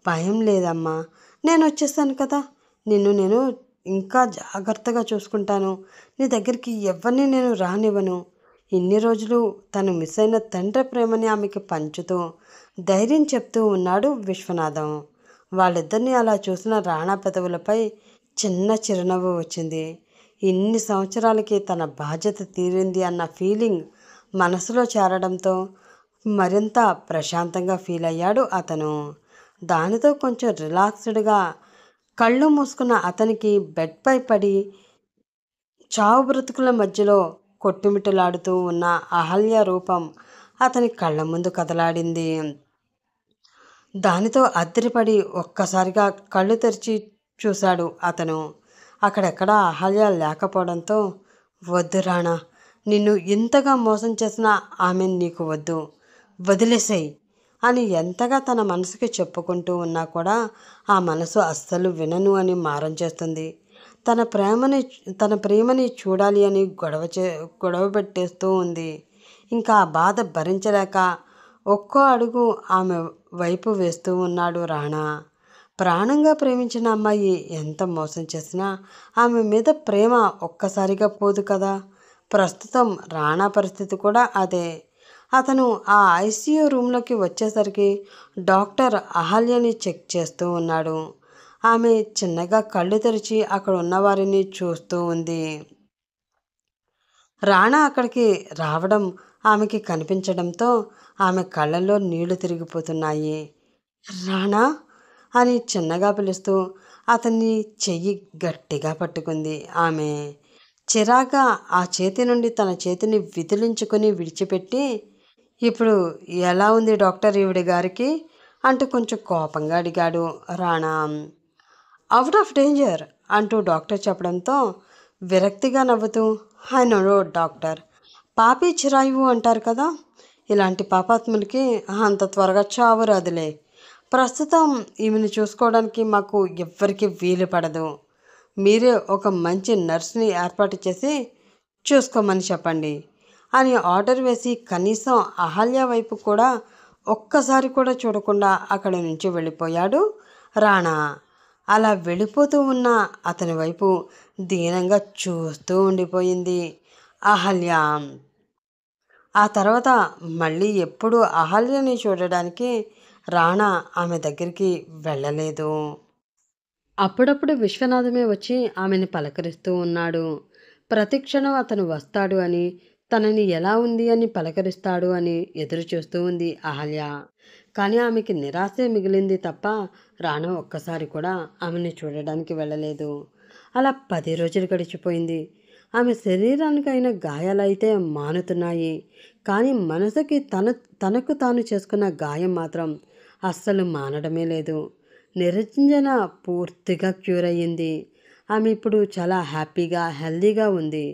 భయం లేదమ్మా, నేను వచ్చేస్తాను కదా, నేను ఇంకా జాగ్రత్తగా చూసుకుంటాను. నీ దగ్గరికి ఎవరిని నేను రానివ్వను. ఇన్ని రోజులు తను మిస్ అయిన తండ్రి ప్రేమని ఆమెకి పంచుతూ ధైర్యం చెప్తూ ఉన్నాడు విశ్వనాథం. వాళ్ళిద్దరినీ అలా చూసిన రాణా పెదవులపై చిన్న చిరునవ్వు వచ్చింది. ఇన్ని సంవత్సరాలకి తన బాధ్యత తీరింది అన్న ఫీలింగ్ మనసులో చేరడంతో మరింత ప్రశాంతంగా ఫీల్ అయ్యాడు అతను. దానితో కొంచెం రిలాక్స్డ్గా కళ్ళు మూసుకున్న అతనికి బెడ్పై పడి చావు బ్రతుకుల మధ్యలో కొట్టుమిట్టలాడుతూ ఉన్న అహల్య రూపం అతని కళ్ళ ముందు కదలాడింది. దానితో అద్దరిపడి ఒక్కసారిగా కళ్ళు తెరిచి చూశాడు అతను. అక్కడెక్కడా అహల్య లేకపోవడంతో వద్దు రాణా, నిన్ను ఇంతగా మోసం చేసిన ఆమె నీకు వద్దు, వదిలేసేయి అని ఎంతగా తన మనసుకి చెప్పుకుంటూ ఉన్నా కూడా ఆ మనసు అస్సలు వినను అని మారం చేస్తుంది. తన ప్రేమని చూడాలి అని గొడవ పెట్టేస్తూ ఉంది. ఇంకా ఆ బాధ భరించలేక ఒక్కో అడుగు ఆమె వైపు వేస్తూ ఉన్నాడు రాణా. ప్రాణంగా ప్రేమించిన అమ్మాయి ఎంత మోసం చేసినా ఆమె మీద ప్రేమ ఒక్కసారిగా పోదు కదా. ప్రస్తుతం రాణా పరిస్థితి కూడా అదే. అతను ఆ ఐసీయూ రూమ్లోకి వచ్చేసరికి డాక్టర్ అహల్యని చెక్ చేస్తూ ఉన్నాడు. ఆమె చిన్నగా కళ్ళు తెరిచి అక్కడ ఉన్నవారిని చూస్తూ ఉంది. రాణా అక్కడికి రావడం ఆమెకి కనిపించడంతో ఆమె కళ్ళల్లో నీళ్లు తిరిగిపోతున్నాయి. రాణా అని చిన్నగా పిలుస్తూ అతన్ని చెయ్యి గట్టిగా పట్టుకుంది ఆమె. చిరాగ్గా ఆ చేతి నుండి తన చేతిని విదిలించుకొని విడిచిపెట్టి, ఇప్పుడు ఎలా ఉంది డాక్టర్ ఈవిడ గారికి అంటూ కొంచెం కోపంగా అడిగాడు రాణా. అవుట్ ఆఫ్ డేంజర్ అంటూ డాక్టర్ చెప్పడంతో విరక్తిగా నవ్వుతూ, ఐ నో డాక్టర్, పాపి చిరాయువు అంటారు కదా, ఇలాంటి పాపాత్ములకి అంత త్వరగా చావు రాదులే. ప్రస్తుతం ఈమెను చూసుకోవడానికి మాకు ఎవ్వరికి వీలు పడదు. మీరే ఒక మంచి నర్స్ని ఏర్పాటు చేసి చూసుకోమని చెప్పండి అని ఆర్డర్ వేసి కనీసం అహల్య వైపు కూడా ఒక్కసారి కూడా చూడకుండా అక్కడి నుంచి వెళ్ళిపోయాడు రాణా. అలా వెళ్ళిపోతూ ఉన్న అతని వైపు దీనంగా చూస్తూ ఉండిపోయింది అహల్య. ఆ తర్వాత మళ్ళీ ఎప్పుడూ అహల్యని చూడడానికి రాణా ఆమె దగ్గరికి వెళ్ళలేదు. అప్పుడప్పుడు విశ్వనాథమే వచ్చి ఆమెను పలకరిస్తూ ఉన్నాడు. ప్రతిక్షణం అతను వస్తాడు అని, తనని ఎలా ఉంది అని పలకరిస్తాడు అని ఎదురు చూస్తూ ఉంది అహల్య. కానీ ఆమెకి నిరాశే మిగిలింది తప్ప రాణా ఒక్కసారి కూడా ఆమెను చూడడానికి వెళ్ళలేదు. అలా 10 రోజులు గడిచిపోయింది. ఆమె శరీరానికి అయిన గాయాలైతే మానుతున్నాయి. కానీ మనసుకి తనకు తాను చేసుకున్న గాయం మాత్రం అస్సలు మానడమే లేదు. నిరంజన పూర్తిగా క్యూర్ అయ్యింది. ఆమె ఇప్పుడు చాలా హ్యాపీగా హెల్దీగా ఉంది.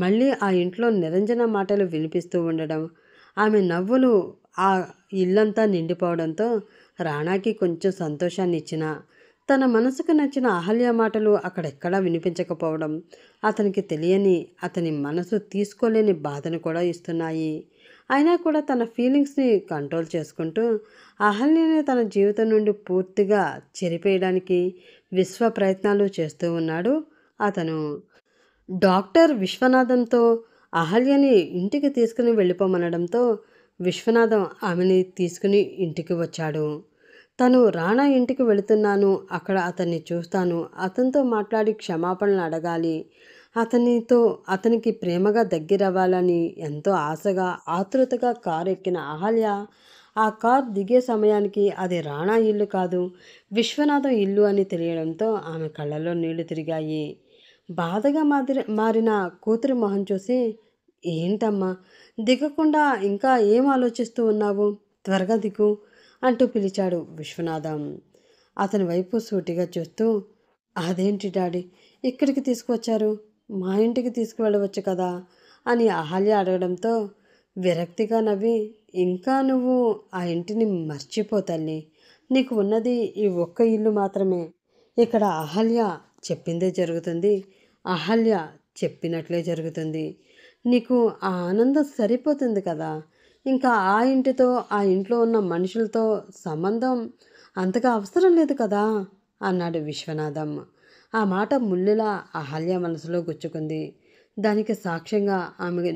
మళ్ళీ ఆ ఇంట్లో నిరంజన మాటలు వినిపిస్తూ ఉండడం, ఆమె నవ్వులు ఆ ఇల్లంతా నిండిపోవడంతో రాణాకి కొంచెం సంతోషాన్ని ఇచ్చిన, తన మనసుకు నచ్చిన అహల్య మాటలు అక్కడెక్కడా వినిపించకపోవడం అతనికి తెలియని, అతని మనసు తీసుకోలేని బాధను కూడా ఇస్తున్నాయి. అయినా కూడా తన ఫీలింగ్స్ని కంట్రోల్ చేసుకుంటూ అహల్యని తన జీవితం నుండి పూర్తిగా చెరిపేయడానికి విశ్వ ప్రయత్నాలు చేస్తూ ఉన్నాడు అతను. డాక్టర్ విశ్వనాథంతో అహల్యని ఇంటికి తీసుకుని వెళ్ళిపోమనడంతో విశ్వనాథం ఆమెని తీసుకుని ఇంటికి వచ్చాడు. తను రాణా ఇంటికి వెళుతున్నాను, అక్కడ అతన్ని చూస్తాను, అతనితో మాట్లాడి క్షమాపణలు అడగాలి, అతనికి ప్రేమగా దగ్గరవ్వాలని ఎంతో ఆశగా ఆతృతగా కారు ఎక్కిన అహల్య ఆ కార్ దిగే సమయానికి అది రాణా ఇల్లు కాదు, విశ్వనాథం ఇల్లు అని తెలియడంతో ఆమె కళ్ళల్లో నీళ్లు తిరిగాయి. బాధగా మారిన కూతురి మొహం చూసి, ఏంటమ్మా దిగకుండా ఇంకా ఏం ఆలోచిస్తూ ఉన్నావు, త్వరగా దిగు అంటూ పిలిచాడు విశ్వనాథం. అతని వైపు సూటిగా చూస్తూ, అదేంటి డాడీ ఇక్కడికి తీసుకువచ్చారు, మా ఇంటికి తీసుకువెళ్ళవచ్చు కదా అని అహల్య అడగడంతో విరక్తిగా నవ్వి, ఇంకా నువ్వు ఆ ఇంటిని మర్చిపో తల్లి, నీకు ఉన్నది ఈ ఒక్క ఇల్లు మాత్రమే. ఇక్కడ అహల్య చెప్పిందే జరుగుతుంది, అహల్య చెప్పినట్లే జరుగుతుంది. నీకు ఆ ఆనందం సరిపోతుంది కదా, ఇంకా ఆ ఇంటితో ఆ ఇంట్లో ఉన్న మనుషులతో సంబంధం అంతగా అవసరం లేదు కదా అన్నాడు విశ్వనాథం. ఆ మాట ముల్లులా అహల్య మనసులో గుచ్చుకుంది. దానికి సాక్ష్యంగా ఆమె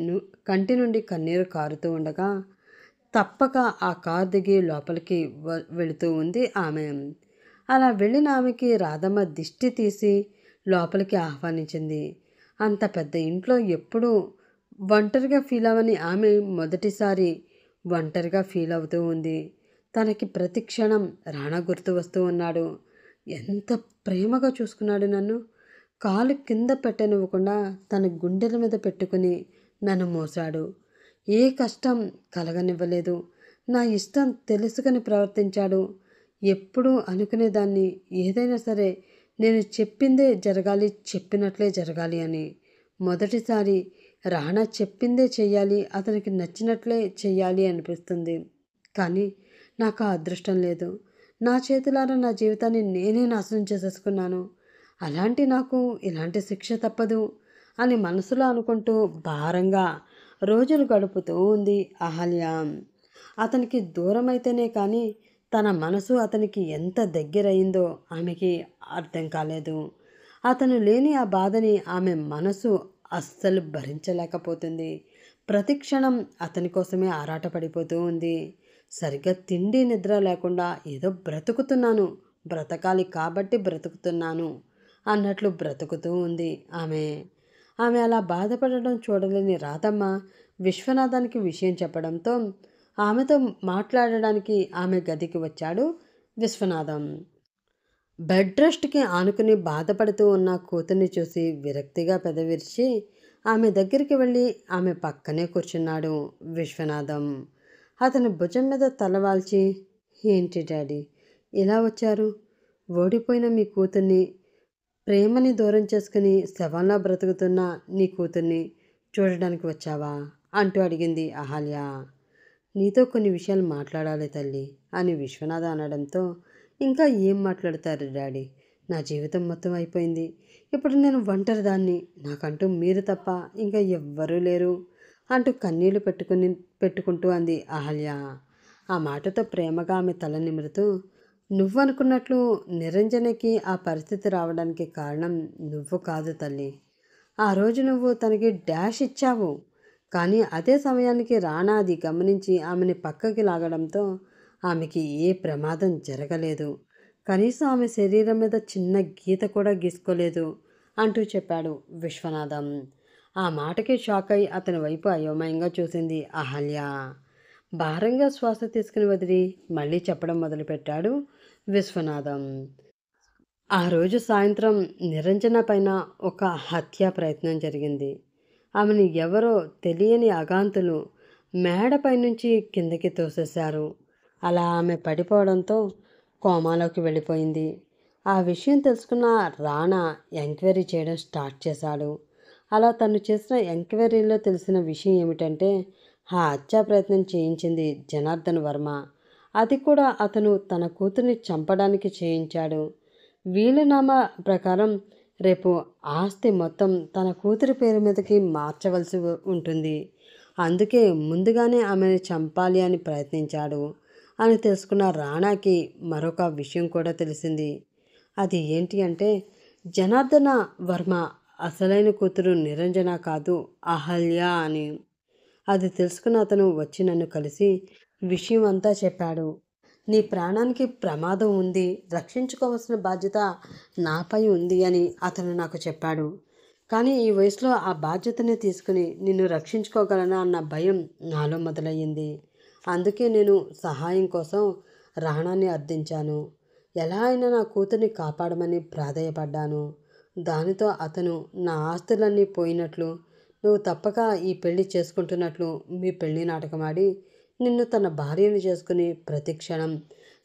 కంటి నుండి కన్నీరు కారుతూ ఉండగా తప్పక ఆ కారు దిగి లోపలికి వెళుతూ ఉంది ఆమె. అలా వెళ్ళిన ఆమెకి రాధమ్మ దిష్టి తీసి లోపలికి ఆహ్వానించింది. అంత పెద్ద ఇంట్లో ఎప్పుడూ ఒంటరిగా ఫీల్ అవ్వని ఆమె మొదటిసారి ఒంటరిగా ఫీల్ అవుతూ ఉంది. తనకి ప్రతి క్షణం రాణా గుర్తు వస్తూ ఉన్నాడు. ఎంత ప్రేమగా చూసుకున్నాడు నన్ను, కాలు కింద పెట్టనివ్వకుండా తన గుండెల మీద పెట్టుకుని నన్ను మోసాడు, ఏ కష్టం కలగనివ్వలేదు, నా ఇష్టం తెలుసుకొని ప్రవర్తించాడు. ఎప్పుడూ అనుకునేదాన్ని ఏదైనా సరే నేను చెప్పిందే జరగాలి, చెప్పినట్లే జరగాలి అని. మొదటిసారి రాణా చెప్పిందే చెయ్యాలి, అతనికి నచ్చినట్లే చెయ్యాలి అనిపిస్తుంది. కానీ నాకు ఆ అదృష్టం లేదు. నా చేతులారా నా జీవితాన్ని నేనే నాశనం చేసేసుకున్నాను. అలాంటి నాకు ఇలాంటి శిక్ష తప్పదు అని మనసులో అనుకుంటూ భారంగా రోజులు గడుపుతూ ఉంది అహల్య. అతనికి దూరమైతేనే కానీ తన మనసు అతనికి ఎంత దగ్గరయిందో ఆమెకి అర్థం కాలేదు. అతను లేని ఆ బాధని ఆమె మనసు అస్సలు భరించలేకపోతుంది. ప్రతి క్షణం అతని కోసమే ఆరాటపడిపోతూ ఉంది. సరిగ్గా తిండి నిద్ర లేకుండా ఏదో బ్రతుకుతున్నాను, బ్రతకాలి కాబట్టి బ్రతుకుతున్నాను అన్నట్లు బ్రతుకుతూ ఉంది ఆమె. ఆమె అలా బాధపడడం చూడలేని రాధమ్మ విశ్వనాథానికి విషయం చెప్పడంతో ఆమెతో మాట్లాడడానికి ఆమె గదికి వచ్చాడు విశ్వనాథం. బెడ్ రెస్ట్కి ఆనుకుని బాధపడుతూ ఉన్న కూతుర్ని చూసి విరక్తిగా పెదవిరిచి ఆమె దగ్గరికి వెళ్ళి ఆమె పక్కనే కూర్చున్నాడు విశ్వనాథం. అతని భుజం మీద తలవాల్చి, ఏంటి డాడీ ఇలా వచ్చారు? ఓడిపోయిన మీ కూతుర్ని, ప్రేమని దూరం చేసుకుని శవంలా బ్రతుకుతున్న నీ కూతుర్ని చూడడానికి వచ్చావా అంటూ అడిగింది అహల్య. నీతో కొన్ని విషయాలు మాట్లాడాలి తల్లి అని విశ్వనాథ అనడంతో, ఇంకా ఏం మాట్లాడతారు డాడీ, నా జీవితం మొత్తం అయిపోయింది. ఇప్పుడు నేను ఒంటరిదాన్ని, నాకంటూ మీరు తప్ప ఇంకా ఎవ్వరూ లేరు అంటూ కన్నీళ్లు పెట్టుకుంటూ అంది అహల్య. ఆ మాటతో ప్రేమగా ఆమె తల నిమురుతూ, నువ్వనుకున్నట్లు నిరంజనకి ఆ పరిస్థితి రావడానికి కారణం నువ్వు కాదు తల్లి. ఆ రోజు నువ్వు తనకి డాష్ ఇచ్చావు, కానీ అదే సమయానికి రాణా అది గమనించి ఆమెని పక్కకి లాగడంతో ఆమెకి ఏ ప్రమాదం జరగలేదు. కనీసం ఆమె శరీరం మీద చిన్న గీత కూడా గీసుకోలేదు అంటూ చెప్పాడు విశ్వనాథం. ఆ మాటకి షాక్ అయి అతని వైపు అయోమయంగా చూసింది అహల్య. భారంగా శ్వాస తీసుకుని వదిలి మళ్ళీ చెప్పడం మొదలుపెట్టాడు విశ్వనాథం. ఆ రోజు సాయంత్రం నిరంజన పైన ఒక హత్యా ప్రయత్నం జరిగింది. ఆమెను ఎవరో తెలియని అగాంతులు మేడపై నుంచి కిందకి తోసేశారు. అలా ఆమె పడిపోవడంతో కోమాలోకి వెళ్ళిపోయింది. ఆ విషయం తెలుసుకున్న రాణా ఎంక్వైరీ చేయడం స్టార్ట్ చేశాడు. అలా తను చేసిన ఎంక్వైరీలో తెలిసిన విషయం ఏమిటంటే, ఆ హత్యా ప్రయత్నం చేయించింది జనార్దన్ వర్మ. అది కూడా అతను తన కూతుర్ని చంపడానికి చేయించాడు. వీలునామా ప్రకారం రేపు ఆస్తి మొత్తం తన కూతురి పేరు మీదకి మార్చవలసి ఉంటుంది. అందుకే ముందుగానే ఆమెను చంపాలి అని ప్రయత్నించాడు అని తెలుసుకున్న రాణాకి మరొక విషయం కూడా తెలిసింది. అది ఏంటి అంటే, జనార్దన వర్మ అసలైన కూతురు నిరంజన కాదు, అహల్య అని. అది తెలుసుకున్న అతను వచ్చి నన్ను కలిసి విషయం అంతా చెప్పాడు. నీ ప్రాణానికి ప్రమాదం ఉంది, రక్షించుకోవాల్సిన బాధ్యత నాపై ఉంది అని అతను నాకు చెప్పాడు. కానీ ఈ వయసులో ఆ బాధ్యతని తీసుకుని నిన్ను రక్షించుకోగలనా అన్న భయం నాలో మొదలయ్యింది. అందుకే నేను సహాయం కోసం రాణాన్ని అర్థించాను. ఎలా అయినా నా కూతుర్ని కాపాడమని ప్రాధేయపడ్డాను. దానితో అతను నా ఆస్తులన్నీ పోయినట్లు, నువ్వు తప్పక ఈ పెళ్లి చేసుకుంటున్నట్లు మీ పెళ్లి నాటకమాడి నిన్ను తన భార్యను చేసుకుని ప్రతి క్షణం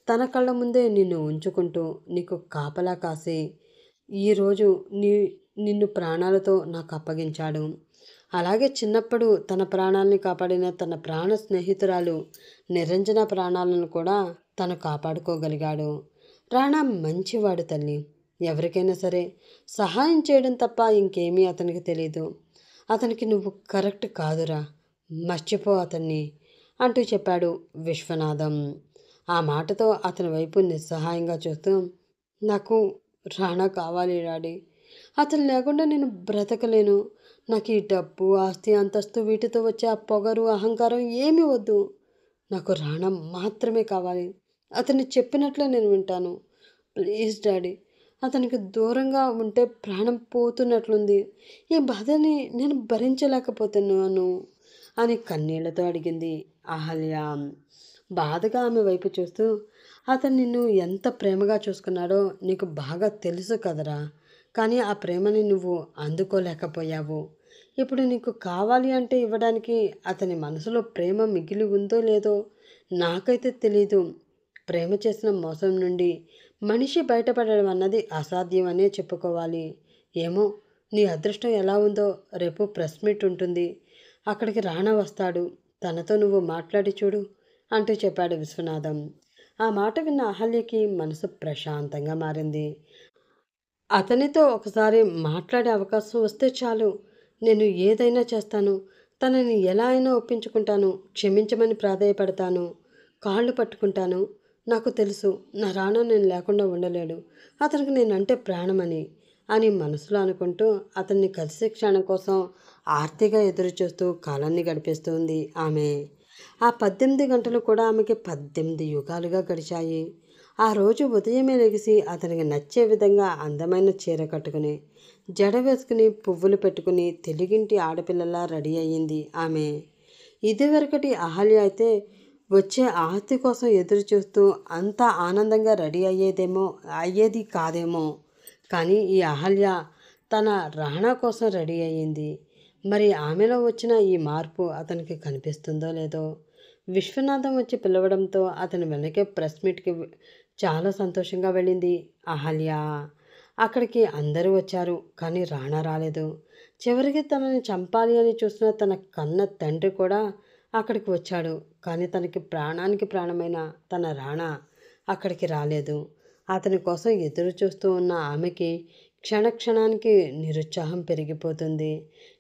తన కళ్ళ ముందే నిన్ను ఉంచుకుంటూ నీకు కాపలా కాసి ఈరోజు నిన్ను ప్రాణాలతో నాకు అప్పగించాడు. అలాగే చిన్నప్పుడు తన ప్రాణాలని కాపాడిన తన ప్రాణ స్నేహితురాలు నిరంజన ప్రాణాలను కూడా తను కాపాడుకోగలిగాడు. రాణా మంచివాడు తల్లి. ఎవరికైనా సరే సహాయం చేయడం తప్ప ఇంకేమీ అతనికి తెలీదు. అతనికి నువ్వు కరెక్ట్ కాదురా, మర్చిపో అతన్ని అంటూ చెప్పాడు విశ్వనాథం. ఆ మాటతో అతని వైపు నిస్సహాయంగా చూస్తూ, నాకు రాణా కావాలి డాడీ. అతను లేకుండా నేను బ్రతకలేను. నాకు ఈ డబ్బు, ఆస్తి, అంతస్తు, వీటితో వచ్చే ఆ పొగరు, అహంకారం ఏమీ వద్దు. నాకు రాణా మాత్రమే కావాలి. అతన్ని చెప్పినట్లే నేను వింటాను. ప్లీజ్ డాడీ, అతనికి దూరంగా ఉంటే ప్రాణం పోతున్నట్లుంది. ఈ బాధని నేను భరించలేకపోతున్నాను అని కన్నీళ్లతో అడిగింది అహల్య. బాధగా ఆమె వైపు చూస్తూ, అతను నిన్ను ఎంత ప్రేమగా చూసుకున్నాడో నీకు బాగా తెలుసు కదరా. కానీ ఆ ప్రేమని నువ్వు అందుకోలేకపోయావు. ఇప్పుడు నీకు కావాలి అంటే ఇవ్వడానికి అతని మనసులో ప్రేమ మిగిలి ఉందో లేదో నాకైతే తెలీదు. ప్రేమ చేసిన మోసం నుండి మనిషి బయటపడడం అన్నది అసాధ్యమనే చెప్పుకోవాలి. ఏమో, నీ అదృష్టం ఎలా ఉందో రేపు ప్రెస్ మీట్ ఉంటుంది, అక్కడికి రానా వస్తాడు, తనతో నువ్వు మాట్లాడి చూడు అంటూ చెప్పాడు విశ్వనాథం. ఆ మాట విన్న అహల్యకి మనసు ప్రశాంతంగా మారింది. అతనితో ఒకసారి మాట్లాడే అవకాశం వస్తే చాలు, నేను ఏదైనా చేస్తాను. తనని ఎలా అయినా ఒప్పించుకుంటాను. క్షమించమని ప్రాధేయపడతాను. కాళ్ళు పట్టుకుంటాను. నాకు తెలుసు నా రాణా నేను లేకుండా ఉండలేడు. అతనికి నేనంటే ప్రాణమని అని మనసులో అనుకుంటూ అతన్ని కలిసే క్షణం కోసం ఆర్తిగా ఎదురుచూస్తూ కాలాన్ని గడిపేస్తుంది ఆమె. ఆ 18 గంటలు కూడా ఆమెకి 18 యుగాలుగా గడిచాయి. ఆ రోజు ఉదయమే లెగిసి అతనికి నచ్చే విధంగా అందమైన చీర కట్టుకుని జడ వేసుకుని పువ్వులు పెట్టుకుని తెలుగింటి ఆడపిల్లలా రెడీ అయ్యింది ఆమె. ఇదివరకటి అహల్య అయితే వచ్చే ఆస్తి కోసం ఎదురు చూస్తూ అంత ఆనందంగా రెడీ అయ్యేది కాదేమో. కానీ ఈ అహల్య తన రాణా కోసం రెడీ అయ్యింది. మరి ఆమెలో వచ్చిన ఈ మార్పు అతనికి కనిపిస్తుందో లేదో. విశ్వనాథం వచ్చి పిలవడంతో అతని వెనకే ప్రెస్ మీట్కి చాలా సంతోషంగా వెళ్ళింది అహల్య. అక్కడికి అందరూ వచ్చారు, కానీ రాణా రాలేదు. చివరికి తనని చంపాలి అని చూసిన తన కన్న తండ్రి కూడా అక్కడికి వచ్చాడు, కానీ తనకి ప్రాణానికి ప్రాణమైన తన రాణా అక్కడికి రాలేదు. అతని కోసం ఎదురు చూస్తూ ఉన్న ఆమెకి క్షణక్షణానికి నిరుత్సాహం పెరిగిపోతుంది.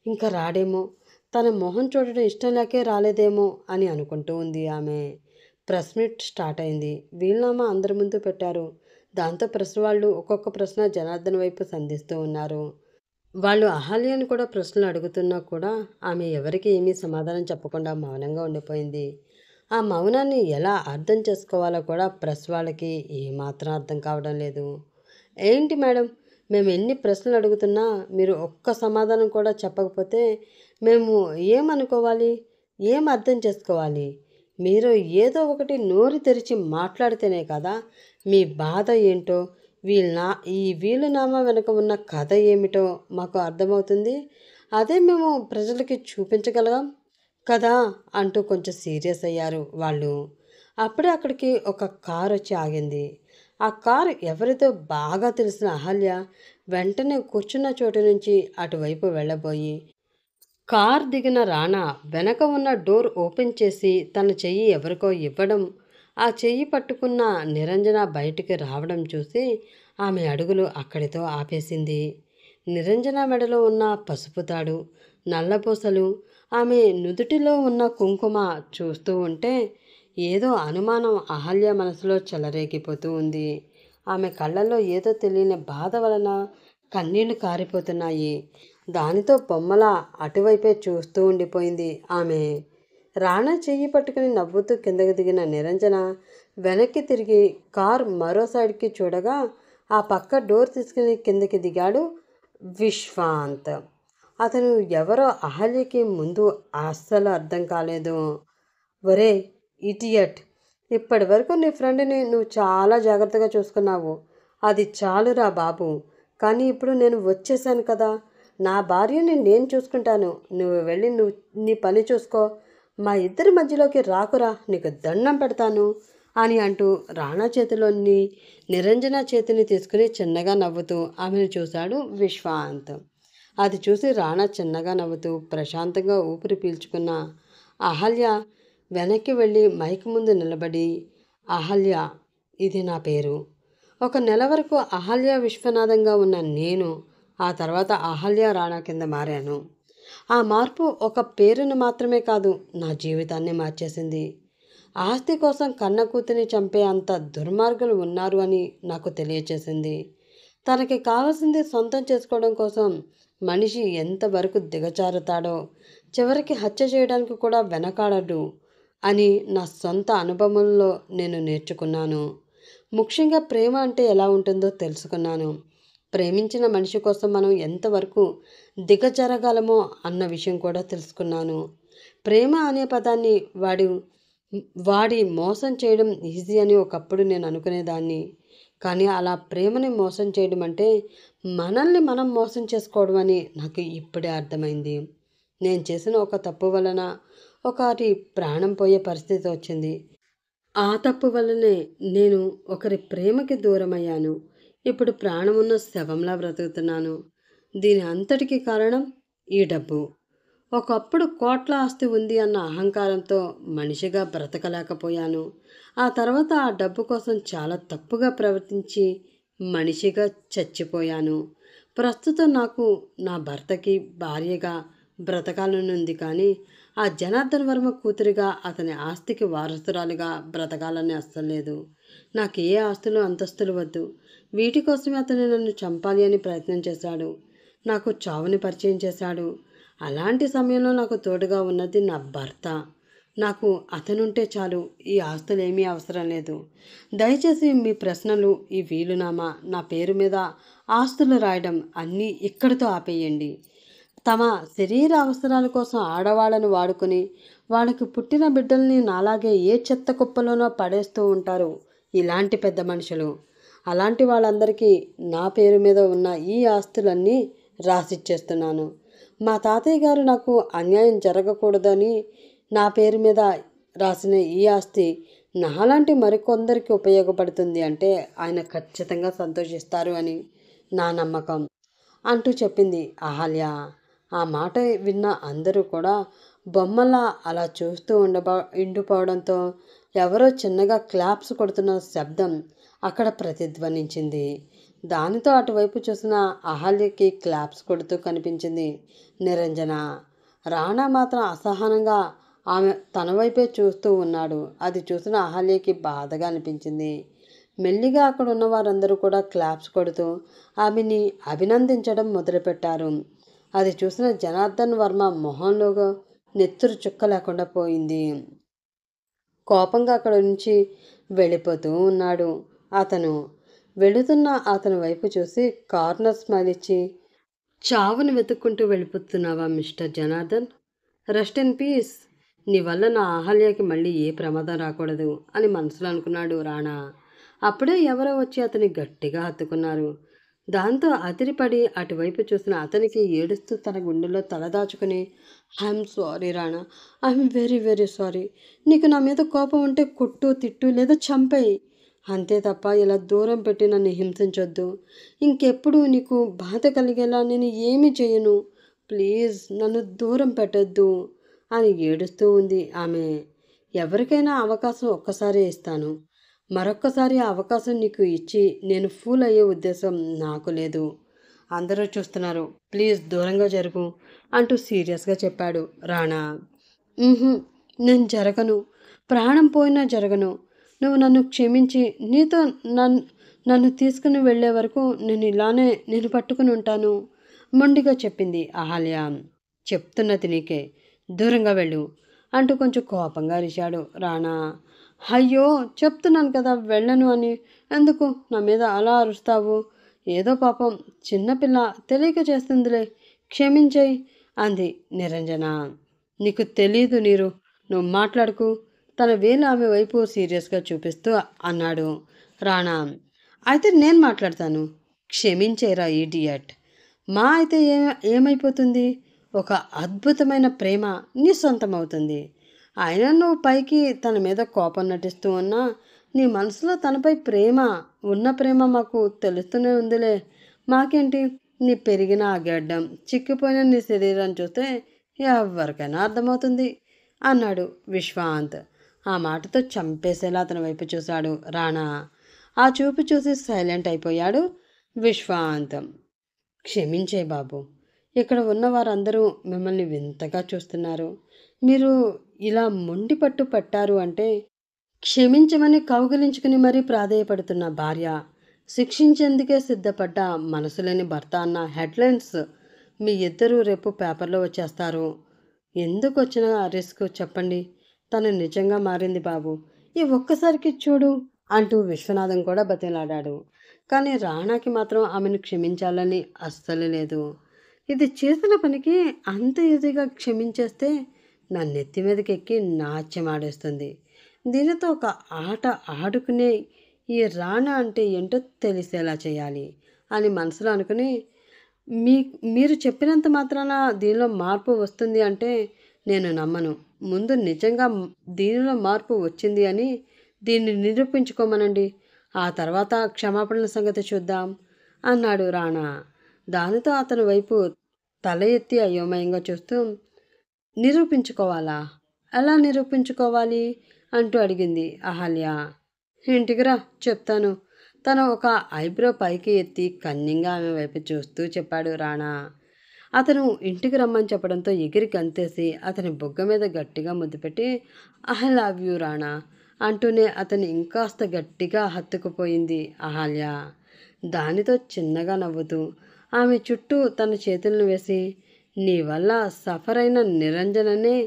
ఇంకా రాడేమో, తన మొహం చూడడం ఇష్టం లేకే రాలేదేమో అని అనుకుంటూ ఉంది ఆమె. ప్రెస్ మీట్ స్టార్ట్ అయింది. వీలునామా అందరి ముందు పెట్టారు. దాంతో ప్రెస్ వాళ్ళు ఒక్కొక్క ప్రశ్న జనార్దన్ వైపు సంధిస్తూ ఉన్నారు. వాళ్ళు అహల్యను కూడా ప్రశ్నలు అడుగుతున్నా కూడా ఆమె ఎవరికి ఏమీ సమాధానం చెప్పకుండా మౌనంగా ఉండిపోయింది. ఆ మౌనాన్ని ఎలా అర్థం చేసుకోవాలో కూడా ప్రెస్ వాళ్ళకి ఏమాత్రం అర్థం కావడం లేదు. ఏంటి మేడం, మేము ఎన్ని ప్రశ్నలు అడుగుతున్నా మీరు ఒక్క సమాధానం కూడా చెప్పకపోతే మేము ఏమనుకోవాలి, ఏం అర్థం చేసుకోవాలి? మీరు ఏదో ఒకటి నోరు తెరిచి మాట్లాడితేనే కదా మీ బాధ ఏంటో, ఈ వీలునామా వెనుక ఉన్న కథ ఏమిటో మాకు అర్థమవుతుంది. అదే మేము ప్రజలకి చూపించగలం కదా అంటూ కొంచెం సీరియస్ అయ్యారు వాళ్ళు. అప్పుడే అక్కడికి ఒక కారు వచ్చి ఆగింది. ఆ కారు ఎవరితో బాగా తెలిసిన అహల్య వెంటనే కూర్చున్న చోటు నుంచి అటువైపు వెళ్ళబోయి కార్ దిగిన రాణా వెనక ఉన్న డోర్ ఓపెన్ చేసి తన చెయ్యి ఎవరికో ఇవ్వడం, ఆ చెయ్యి పట్టుకున్న నిరంజన బయటికి రావడం చూసి ఆమె అడుగులు అక్కడితో ఆపేసింది. నిరంజన మెడలో ఉన్న పసుపు తాడు, నల్లపూసలు, ఆమె నుదుటిలో ఉన్న కుంకుమ చూస్తూ ఉంటే ఏదో అనుమానం అహల్య మనసులో చెలరేగిపోతూ ఉంది. ఆమె కళ్ళల్లో ఏదో తెలియని బాధ వలన కన్నీళ్లు కారిపోతున్నాయి. దానితో బొమ్మల అటువైపే చూస్తూ ఉండిపోయింది ఆమె. రాణా చెయ్యి పట్టుకుని నవ్వుతూ కిందకి దిగిన నిరంజన వెనక్కి తిరిగి కార్ మరో సైడ్కి చూడగా ఆ పక్క డోర్ తీసుకుని కిందకి దిగాడు విశ్వాంత్. అతను ఎవరో అహల్యకి ముందు అస్సలు అర్థం కాలేదు. ఒరే ఇడియట్, ఇప్పటి వరకు నీ ఫ్రెండ్ని నువ్వు చాలా జాగ్రత్తగా చూసుకున్నావు, అది చాలురా బాబు. కానీ ఇప్పుడు నేను వచ్చేసాను కదా, నా భార్యని నేను చూసుకుంటాను, నువ్వు వెళ్ళి నీ పని చూసుకో, మా ఇద్దరి మధ్యలోకి రాకురా, నీకు దండం పెడతాను అని అంటూ రాణా చేతిలోని నిరంజన చేతిని తీసుకుని చిన్నగా నవ్వుతూ ఆమెను చూశాడు విశ్వాంత్. అది చూసి రాణా చిన్నగా నవ్వుతూ ప్రశాంతంగా ఊపిరి పీల్చుకున్న అహల్య వెనక్కి వెళ్ళి మైక్ ముందు నిలబడి, అహల్య, ఇది నా పేరు. ఒక నెల వరకు అహల్య విశ్వనాథంగా ఉన్న నేను ఆ తర్వాత అహల్య రాణా కింద మారాను. ఆ మార్పు ఒక పేరును మాత్రమే కాదు, నా జీవితాన్ని మార్చేసింది. ఆస్తి కోసం కన్న కూతుని చంపే అంత దుర్మార్గులు ఉన్నారు అని నాకు తెలియచేసింది. తనకి కావాల్సింది సొంతం చేసుకోవడం కోసం మనిషి ఎంతవరకు దిగజారుతాడో, చివరికి హత్య చేయడానికి కూడా వెనకాడడు అని నా సొంత అనుభవంలో నేను నేర్చుకున్నాను. ముఖ్యంగా ప్రేమ అంటే ఎలా ఉంటుందో తెలుసుకున్నాను. ప్రేమించిన మనిషి కోసం మనం ఎంతవరకు దిగజరగలమో అన్న విషయం కూడా తెలుసుకున్నాను. ప్రేమ అనే పదాన్ని వాడి మోసం చేయడం ఈజీ అని ఒకప్పుడు నేను అనుకునేదాన్ని. కానీ అలా ప్రేమని మోసం చేయడం అంటే మనల్ని మనం మోసం చేసుకోవడం అని నాకు ఇప్పుడే అర్థమైంది. నేను చేసిన ఒక తప్పు వలన ఒకరి ప్రాణం పోయే పరిస్థితి వచ్చింది. ఆ తప్పు వల్లనే నేను ఒకరి ప్రేమకి దూరమయ్యాను. ఇప్పుడు ప్రాణమున్న శవంలా బ్రతుకుతున్నాను. దీని అంతటికీ కారణం ఈ డబ్బు. ఒకప్పుడు కోట్ల ఆస్తి ఉంది అన్న అహంకారంతో మనిషిగా బ్రతకలేకపోయాను. ఆ తర్వాత ఆ డబ్బు కోసం చాలా తప్పుగా ప్రవర్తించి మనిషిగా చచ్చిపోయాను. ప్రస్తుతం నాకు నా భర్తకి భార్యగా బ్రతకాలనుంది, కానీ ఆ జనార్దన్ వర్మ కూతురిగా అతని ఆస్తికి వారసురాలిగా బ్రతకాలని అస్సలు లేదు. నాకు ఏ ఆస్తులు అంతస్తులు వద్దు. వీటి కోసమే అతను నన్ను చంపాలి అని ప్రయత్నం చేశాడు. నాకు చావుని పరిచయం చేశాడు. అలాంటి సమయంలో నాకు తోడుగా ఉన్నది నా భర్త. నాకు అతనుంటే చాలు, ఈ ఆస్తులేమీ అవసరం లేదు. దయచేసి మీ ప్రశ్నలు, ఈ వీలునామా, నా పేరు మీద ఆస్తులు రాయడం అన్నీ ఇక్కడితో ఆపేయండి. తమ శరీర అవసరాల కోసం ఆడవాళ్ళను వాడుకొని వాళ్ళకి పుట్టిన బిడ్డల్ని నాలాగే ఏ చెత్త కుప్పలోనో పడేస్తూ ఉంటారు ఇలాంటి పెద్ద మనుషులు. అలాంటి వాళ్ళందరికీ నా పేరు మీద ఉన్న ఈ ఆస్తులన్నీ రాసిచ్చేస్తున్నాను. మా తాతయ్య గారు నాకు అన్యాయం జరగకూడదని నా పేరు మీద రాసిన ఈ ఆస్తి నాలాంటి మరికొందరికి ఉపయోగపడుతుంది అంటే ఆయన ఖచ్చితంగా సంతోషిస్తారు అని నా నమ్మకం అంటూ చెప్పింది అహల్య. ఆ మాట విన్న అందరూ కూడా బొమ్మలా అలా చూస్తూ ఉండిపోవడంతో ఎవరో చిన్నగా క్లాప్స్ కొడుతున్న శబ్దం అక్కడ ప్రతిధ్వనించింది. దానితో అటువైపు చూసిన అహల్యకి క్లాప్స్ కొడుతూ కనిపించింది నిరంజన. రాణా మాత్రం అసహనంగా ఆమె తన వైపే చూస్తూ ఉన్నాడు. అది చూసిన అహల్యకి బాధగా అనిపించింది. మెల్లిగా అక్కడ ఉన్న వారందరూ కూడా క్లాప్స్ కొడుతూ ఆమెని అభినందించడం మొదలుపెట్టారు. అది చూసిన జనార్దన్ వర్మ మొహంలో నెత్తురు చుక్క లేకుండా పోయింది. కోపంగా అక్కడ నుంచి వెళ్ళిపోతూ ఉన్నాడు. అతను వెళుతున్న అతని వైపు చూసి కార్నర్ స్మైల్ ఇచ్చి, చావును వెతుక్కుంటూ వెళ్ళిపోతున్నావా mister Janardhan? Rest in peace. నీ వల్ల నా అహల్యకి మళ్ళీ ఏ ప్రమాదం రాకూడదు అని మనసులో అనుకున్నాడు రాణా. అప్పుడే ఎవరో వచ్చి అతని గట్టిగా హత్తుకున్నారు. దాంతో అదిరిపడి అటువైపు చూసిన అతనికి ఏడుస్తూ తన గుండెల్లో తలదాచుకుని, I'm sorry Rana, I'm very very sorry. నీకు నా మీద కోపం ఉంటే కొట్టు, తిట్టు లేదా చంపేయి. అంతే తప్ప ఇలా దూరం పెట్టి నన్ను హింసించొద్దు. ఇంకెప్పుడు నీకు బాధ కలిగేలా నేను ఏమీ చేయను. ప్లీజ్ నన్ను దూరం పెట్టొద్దు అని ఏడుస్తూ ఉంది ఆమె. ఎవరికైనా అవకాశం ఒక్కసారే ఇస్తాను. మరొక్కసారి ఆ అవకాశం నీకు ఇచ్చి నేను ఫూల్ అయ్యే ఉద్దేశం నాకు లేదు. అందరూ చూస్తున్నారు, ప్లీజ్ దూరంగా జరుగు అంటూ సీరియస్గా చెప్పాడు రాణా. నేను జరగను, ప్రాణం పోయినా జరగను. నువ్వు నన్ను క్షమించి నీతో నన్ను తీసుకుని వెళ్ళే వరకు నేను పట్టుకుని ఉంటాను మొండిగా చెప్పింది అహల్య. చెప్తున్నది నీకే, దూరంగా వెళ్ళు అంటూ కొంచెం కోపంగా అరిచాడు రాణా. అయ్యో చెప్తున్నాను కదా వెళ్ళను అని, ఎందుకు నా మీద అలా అరుస్తావు? ఏదో పాపం చిన్నపిల్ల తెలియక చేస్తుందిలే, క్షమించేయి అంది నిరంజన. నీకు తెలీదు నీరు, నువ్వు మాట్లాడుకు తన వేలు ఆమె వైపు సీరియస్గా చూపిస్తూ అన్నాడు రాణా. అయితే నేను మాట్లాడతాను. క్షమించేరా ఈడియట్. మా అయితే ఏమైపోతుంది? ఒక అద్భుతమైన ప్రేమ నీ సొంతం అవుతుంది. అయినా నువ్వు పైకి తన మీద కోపం నటిస్తూ ఉన్నా నీ మనసులో తనపై ఉన్న ప్రేమ మాకు తెలుస్తూనే ఉందిలే. మాకేంటి, నీ పెరిగిన ఆ గడ్డం, చిక్కిపోయిన నీ శరీరం చూస్తే ఎవరికైనా అర్థమవుతుంది అన్నాడు విశ్వాంత్. ఆ మాటతో చంపేసేలా అతని వైపు చూశాడు రాణా. ఆ చూపు చూసి సైలెంట్ అయిపోయాడు విశ్వాంత్. క్షమించే బాబు, ఇక్కడ ఉన్న వారందరూ మిమ్మల్ని వింతగా చూస్తున్నారు. మీరు ఇలా మొండి పట్టు పట్టారు అంటే క్షమించమని కౌగిలించుకుని మరీ ప్రాధేయపడుతున్న భార్య, శిక్షించేందుకే సిద్ధపడ్డ మనసులేని భర్త అన్న హెడ్లైన్స్ మీ ఇద్దరూ రేపు పేపర్లో వచ్చేస్తారు. ఎందుకు వచ్చిన రిస్క్ చెప్పండి? తను నిజంగా మారింది బాబు, ఈ ఒక్కసారికి చూడు అంటూ విశ్వనాథం కూడా బతిలాడాడు. కానీ రాణాకి మాత్రం ఆమెను క్షమించాలని అస్సలు లేదు. ఇది చేసిన పనికి అంత ఈజీగా క్షమించేస్తే నా నెత్తి మీదకి ఎక్కి నాట్యం ఆడేస్తుంది. దీనితో ఒక ఆట ఆడుకునే ఈ రాణా అంటే ఏంటో తెలిసేలా చేయాలి అని మనసులో అనుకుని, మీరు చెప్పినంత మాత్రాన దీనిలో మార్పు వస్తుంది అంటే నేను నమ్మను. ముందు నిజంగా దీనిలో మార్పు వచ్చింది అని దీన్ని నిరూపించుకోమనండి. ఆ తర్వాత క్షమాపణల సంగతి చూద్దాం అన్నాడు రాణా. దానితో అతని వైపు తల ఎత్తి అయోమయంగా చూస్తూ, నిరూపించుకోవాలా? ఎలా నిరూపించుకోవాలి అంటూ అడిగింది అహల్య. ఇంటికి రా చెప్తాను. తన ఒక ఐబ్రో పైకి ఎత్తి కన్నింగా ఆమె వైపు చూస్తూ చెప్పాడు రాణా. అతను ఇంటికి రమ్మని చెప్పడంతో ఎగిరి గంతేసి అతని బొగ్గ మీద గట్టిగా ముద్దు పెట్టి, ఐ లవ్ యూ రాణా అంటూనే అతన్ని ఇంకాస్త గట్టిగా హత్తుకుపోయింది అహల్య. దానితో చిన్నగా నవ్వుతూ ఆమె చుట్టూ తన చేతులను వేసి, నీ వల్ల సఫర్ అయిన నిరంజననే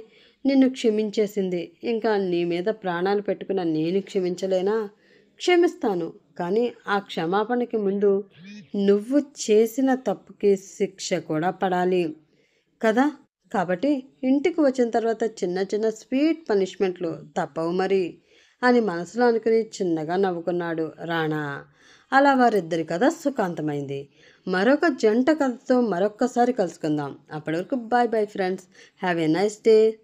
నిన్ను క్షమించేసింది. ఇంకా నీ మీద ప్రాణాలు పెట్టుకున్న నేను క్షమించలేనా? క్షమిస్తాను. కానీ ఆ క్షమాపణకి ముందు నువ్వు చేసిన తప్పుకి శిక్ష కూడా పడాలి కదా. కాబట్టి ఇంటికి వచ్చిన తర్వాత చిన్న చిన్న స్వీట్ పనిష్మెంట్లు తప్పవు మరి అని మనసులో అనుకుని చిన్నగా నవ్వుకున్నాడు రాణా. అలా వారిద్దరి కథ సుఖాంతమైంది. మరొక జంట కథతో మరొక్కసారి కలుసుకుందాం. అప్పటి వరకు bye bye friends. Have a nice day.